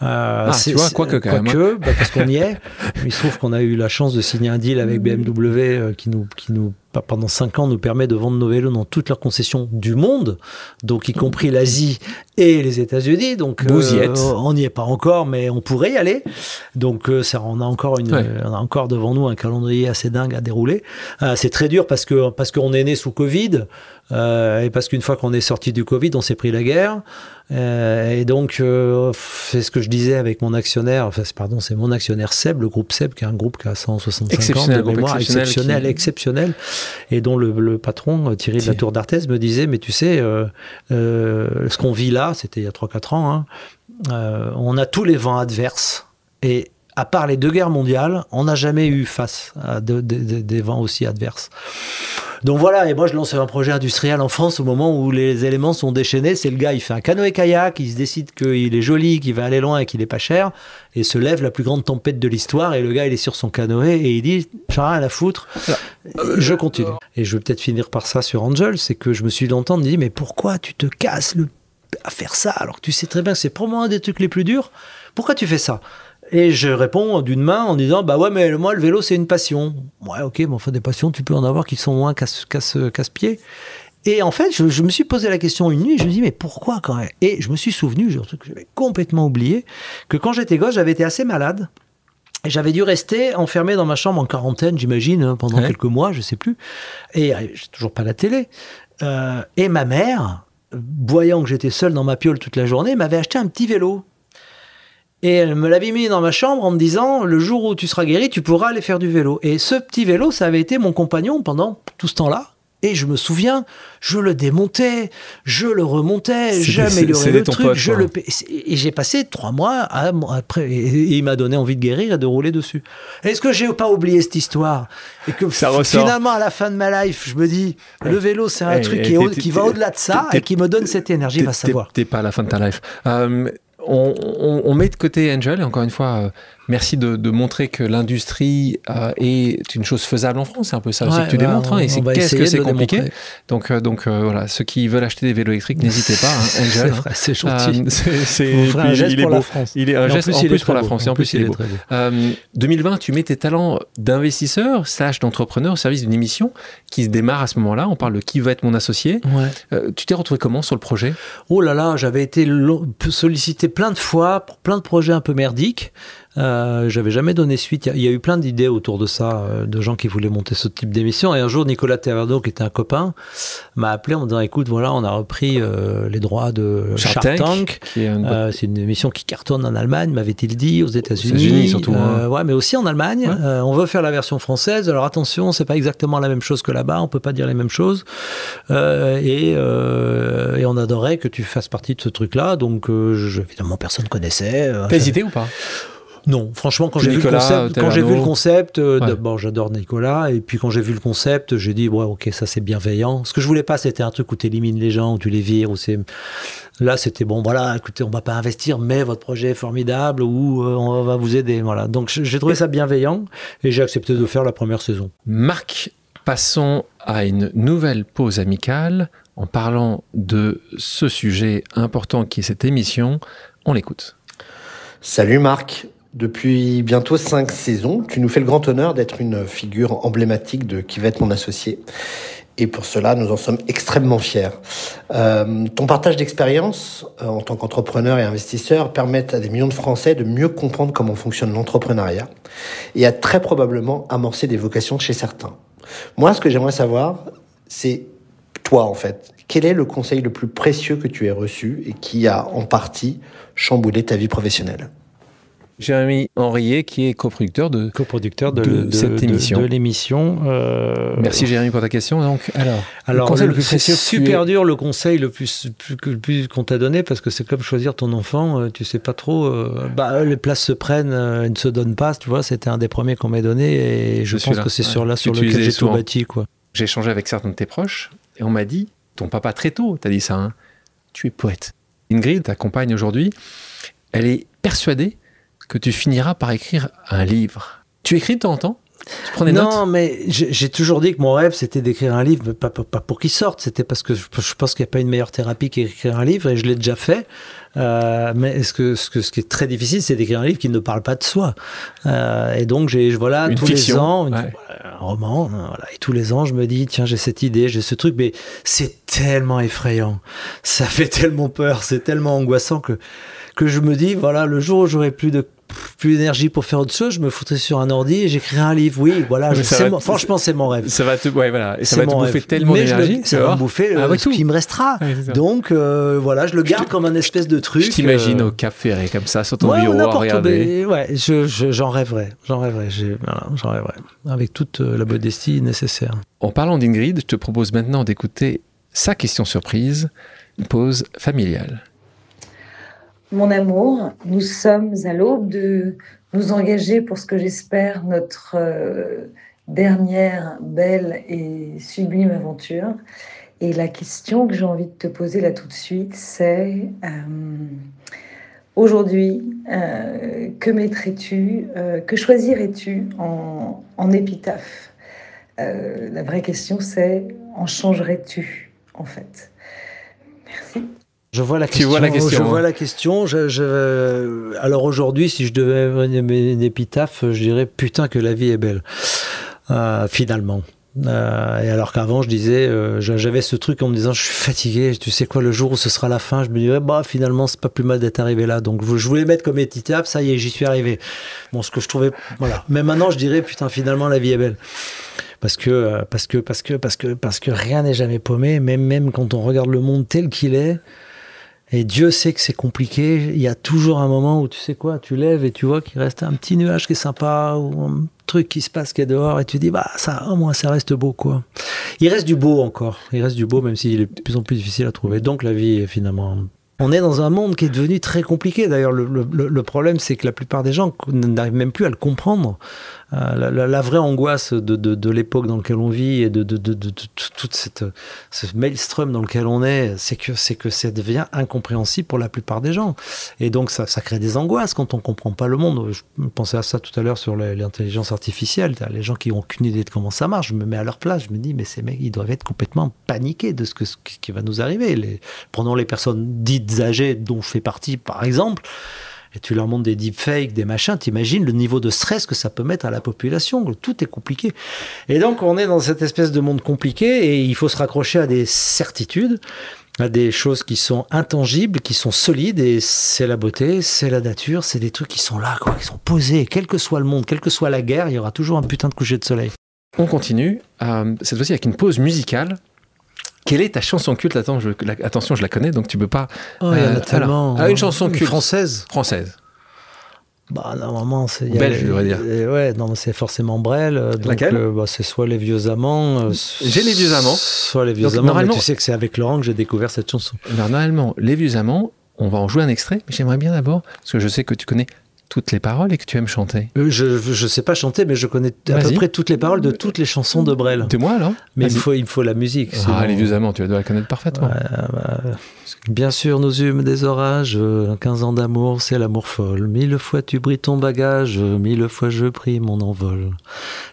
S2: Tu vois, quoique quand même.
S1: Parce qu'on y est. Il se trouve qu'on a eu la chance de signer un deal avec BMW qui nous pendant 5 ans, nous permet de vendre nos vélos dans toutes leurs concessions du monde, donc y compris l'Asie et les États-Unis. Donc, on n'y est pas encore, mais on pourrait y aller. Donc, on a encore devant nous un calendrier assez dingue à dérouler. C'est très dur parce qu'on est né sous Covid. Et parce qu'une fois qu'on est sorti du Covid, on s'est pris la guerre. Et donc, c'est ce que je disais avec mon actionnaire, c'est mon actionnaire SEB, le groupe SEB, qui est un groupe qui a 165 ans de mémoire, exceptionnel, et dont le patron, Thierry de la Tour d'Arthez, me disait, mais tu sais, ce qu'on vit là, c'était il y a 3-4 ans, on a tous les vents adverses, et à part les 2 guerres mondiales, on n'a jamais eu face à des vents aussi adverses. Donc voilà, et moi je lance un projet industriel en France au moment où les éléments sont déchaînés. C'est le gars, il fait un canoë-kayak, il se décide qu'il est joli, qu'il va aller loin et qu'il est pas cher, et se lève la plus grande tempête de l'histoire, et le gars il est sur son canoë et il dit j'en ai rien à foutre, je continue. Et je vais peut-être finir par ça sur Angel, c'est que je me suis longtemps dit mais pourquoi tu te casses à faire ça alors que tu sais très bien que c'est probablement un des trucs les plus durs, pourquoi tu fais ça? Et je réponds d'une main en disant bah ouais, mais moi le vélo c'est une passion. Ouais, ok, mais enfin des passions tu peux en avoir qui sont moins casse-pied. Et en fait je me suis posé la question une nuit, je me dis mais pourquoi quand même? Et je me suis souvenu, un truc que j'avais complètement oublié, que quand j'étais gosse j'avais été assez malade et j'avais dû rester enfermé dans ma chambre en quarantaine, j'imagine, pendant quelques mois, je sais plus, et j'ai toujours pas la télé, et ma mère, voyant que j'étais seul dans ma piole toute la journée, m'avait acheté un petit vélo. Et elle me l'avait mis dans ma chambre en me disant, le jour où tu seras guéri, tu pourras aller faire du vélo. Et ce petit vélo, ça avait été mon compagnon pendant tout ce temps-là. Et je me souviens, je le démontais, je le remontais, j'améliorais le truc, et j'ai passé 3 mois après, et il m'a donné envie de guérir et de rouler dessus. Est-ce que j'ai pas oublié cette histoire? Et que finalement, à la fin de ma life, je me dis, le vélo, c'est un truc qui va au-delà de ça et qui me donne cette énergie, va savoir.
S2: T'es pas à la fin de ta life. On met de côté Angel, et encore une fois, Merci de montrer que l'industrie est une chose faisable en France. C'est un peu ça aussi que tu démontres. Et qu'est-ce que c'est compliqué. Donc voilà, ceux qui veulent acheter des vélos électriques, n'hésitez pas. Angel,
S1: c'est gentil.
S2: C'est
S1: un geste pour la France.
S2: Il est un geste en plus pour la France. Et en plus, il est beau. 2020, tu mets tes talents d'investisseur / d'entrepreneur au service d'une émission qui se démarre à ce moment-là. On parle de Qui va être mon associé. Tu t'es retrouvé comment sur le projet?
S1: Oh là là, j'avais été sollicité plein de fois pour plein de projets un peu merdiques. J'avais jamais donné suite. Il y a eu plein d'idées autour de ça, de gens qui voulaient monter ce type d'émission. Et un jour, Nicolas Taverneau, qui était un copain, m'a appelé en me disant, écoute, voilà, on a repris les droits de Shark Tank. C'est une émission qui cartonne en Allemagne, m'avait-il dit, aux États-Unis
S2: surtout.
S1: Ouais, mais aussi en Allemagne. On veut faire la version française. Alors attention, c'est pas exactement la même chose que là-bas. On peut pas dire les mêmes choses. Et on adorait que tu fasses partie de ce truc-là. Donc, évidemment, personne connaissait.
S2: T'as hésité ou pas?
S1: Non, franchement, quand j'ai vu le concept, d'abord j'adore Nicolas, et puis quand j'ai vu le concept, j'ai dit ouais, ok, ça c'est bienveillant. Ce que je voulais pas, c'était un truc où tu élimines les gens, où tu les vires, là c'était bon, voilà, écoutez, on va pas investir, mais votre projet est formidable, ou on va vous aider, voilà. Donc j'ai trouvé ça bienveillant, et j'ai accepté de faire la première saison.
S2: Marc, passons à une nouvelle pause amicale en parlant de ce sujet important qui est cette émission. On l'écoute.
S5: Salut Marc. Depuis bientôt 5 saisons, tu nous fais le grand honneur d'être une figure emblématique de Qui va être mon associé. Et pour cela, nous en sommes extrêmement fiers. Ton partage d'expérience en tant qu'entrepreneur et investisseur permettent à des millions de Français de mieux comprendre comment fonctionne l'entrepreneuriat et a très probablement amorcé des vocations chez certains. Moi, ce que j'aimerais savoir, c'est toi, en fait. Quel est le conseil le plus précieux que tu aies reçu et qui a, en partie, chamboulé ta vie professionnelle ?
S2: Jérémy Henriet, qui est coproducteur de cette émission.
S1: De l'émission.
S2: Merci Jérémy pour ta question. Donc,
S1: alors le conseil le plus précieux, c'est super dur, le conseil le plus qu'on t'a donné, parce que c'est comme choisir ton enfant, tu sais pas trop. Les places se prennent, elles ne se donnent pas, tu vois. C'était un des premiers qu'on m'a donné, et je pense que c'est sur lequel j'ai tout bâti, quoi.
S2: J'ai échangé avec certains de tes proches, et on m'a dit, ton papa très tôt, t'as dit ça, hein, tu es poète. Ingrid, ta compagne aujourd'hui, elle est persuadée que tu finiras par écrire un livre. Tu écris de temps en temps? Tu prends des notes?
S1: Non, mais j'ai toujours dit que mon rêve, c'était d'écrire un livre, mais pas pour qu'il sorte. C'était parce que je pense qu'il n'y a pas une meilleure thérapie qu'écrire un livre, et je l'ai déjà fait. Mais ce qui est très difficile, c'est d'écrire un livre qui ne parle pas de soi. Et donc,
S2: une
S1: tous
S2: fiction.
S1: Les ans, un roman, voilà. Et tous les ans, je me dis, tiens, j'ai cette idée, j'ai ce truc, mais c'est tellement effrayant. Ça fait tellement peur, c'est tellement angoissant que je me dis, voilà, le jour où j'aurai plus d'énergie pour faire autre chose, je me foutrais sur un ordi et j'écrirai un livre. Oui, voilà, franchement, c'est mon rêve.
S2: Ça va te bouffer tellement d'énergie.
S1: Ça va me bouffer ce qui me restera. Donc, voilà, je le garde comme un espèce de truc.
S2: Je t'imagine au Cap Ferré, comme ça, sur ton bureau, à regarder.
S1: J'en rêverais. J'en rêverais. Avec toute la modestie nécessaire.
S2: En parlant d'Ingrid, je te propose maintenant d'écouter sa question surprise, une pause familiale.
S6: Mon amour, nous sommes à l'aube de nous engager pour ce que j'espère notre dernière belle et sublime aventure. Et la question que j'ai envie de te poser là tout de suite, c'est aujourd'hui, que mettrais-tu, que choisirais-tu en épitaphe? La vraie question, c'est en changerais-tu, en fait? Merci.
S1: Je vois la question. Alors aujourd'hui, si je devais avoir une épitaphe, je dirais putain que la vie est belle. Finalement. Et alors qu'avant, je disais, j'avais ce truc en me disant, je suis fatigué. Tu sais quoi, le jour où ce sera la fin, je me dirais, finalement, c'est pas plus mal d'être arrivé là. Donc je voulais mettre comme épitaphe, ça y est, j'y suis arrivé. Bon, ce que je trouvais, voilà. Mais maintenant, je dirais, putain, finalement, la vie est belle. Parce que rien n'est jamais paumé, même quand on regarde le monde tel qu'il est. Et Dieu sait que c'est compliqué. Il y a toujours un moment où tu sais quoi, tu lèves et tu vois qu'il reste un petit nuage qui est sympa, ou un truc qui se passe qui est dehors, et tu dis ça, au moins ça reste beau, quoi. Il reste du beau encore. Il reste du beau, même s'il est de plus en plus difficile à trouver. Donc la vie, finalement, on est dans un monde qui est devenu très compliqué. D'ailleurs, le problème, c'est que la plupart des gens n'arrivent même plus à le comprendre. La vraie angoisse de l'époque dans laquelle on vit et de toute ce maelstrom dans lequel on est, c'est que ça devient incompréhensible pour la plupart des gens. Et donc ça crée des angoisses quand on comprend pas le monde. Je pensais à ça tout à l'heure sur l'intelligence artificielle. Les gens qui n'ont aucune idée de comment ça marche, je me mets à leur place, je me dis mais ces mecs, ils doivent être complètement paniqués de ce qui va nous arriver. Prenons les personnes dites âgées dont je fais partie par exemple, et tu leur montres des deepfakes, des machins, t'imagines le niveau de stress que ça peut mettre à la population. Tout est compliqué. Et donc, on est dans cette espèce de monde compliqué et il faut se raccrocher à des certitudes, à des choses qui sont intangibles, qui sont solides, et c'est la beauté, c'est la nature, c'est des trucs qui sont là, quoi, qui sont posés. Quel que soit le monde, quelle que soit la guerre, il y aura toujours un putain de coucher de soleil.
S2: On continue, cette fois-ci avec une pause musicale. Quelle est ta chanson culte? Attention, je la connais, donc tu peux pas...
S1: Oh, il y en a tellement.
S2: Une chanson culte.
S1: Française. Bah, normalement, c'est...
S2: Belge, je devrais dire.
S1: Ouais, non, c'est forcément Brel.
S2: Laquelle?
S1: C'est soit Les Vieux Amants...
S2: J'ai Les Vieux Amants.
S1: Soit Les Vieux Amants, mais tu sais que c'est avec Laurent que j'ai découvert cette chanson.
S2: Normalement, Les Vieux Amants, on va en jouer un extrait, mais j'aimerais bien d'abord, parce que je sais que tu connais toutes les paroles et que tu aimes chanter.
S1: Je sais pas chanter, mais je connais à peu près toutes les paroles de toutes les chansons de Brel.
S2: T'es moi alors?
S1: Mais il me faut la musique.
S2: Les Vieux Amants, tu dois la connaître parfaitement.
S1: Ouais, bien sûr, nous eûmes des orages, 15 ans d'amour, c'est l'amour folle. 1000 fois tu bris ton bagage, 1000 fois je pris mon envol.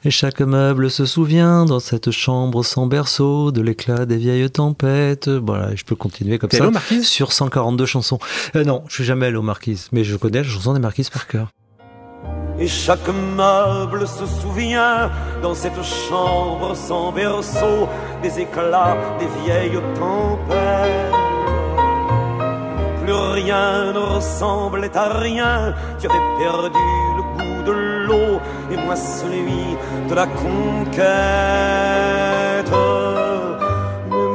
S1: Et chaque meuble se souvient dans cette chambre sans berceau de l'éclat des vieilles tempêtes. Voilà, je peux continuer comme ça.
S2: T'es allé aux Marquises?
S1: Sur 142 chansons. Non, je suis jamais allé aux Marquises, mais je connais la chanson des Marquises par cœur.
S7: Et chaque meuble se souvient dans cette chambre sans berceau des éclats des vieilles tempêtes. Plus rien ne ressemblait à rien, tu avais perdu le goût de l'eau et moi celui de la conquête. Mais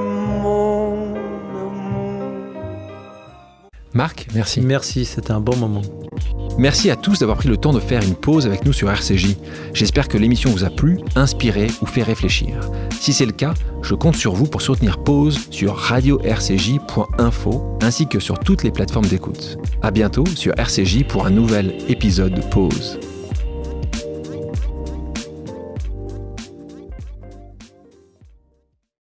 S7: mon amour...
S2: Marc, merci.
S1: Merci, c'était un bon moment.
S2: Merci à tous d'avoir pris le temps de faire une pause avec nous sur RCJ. J'espère que l'émission vous a plu, inspiré ou fait réfléchir. Si c'est le cas, je compte sur vous pour soutenir Pause sur radio-rcj.info ainsi que sur toutes les plateformes d'écoute. À bientôt sur RCJ pour un nouvel épisode de Pause.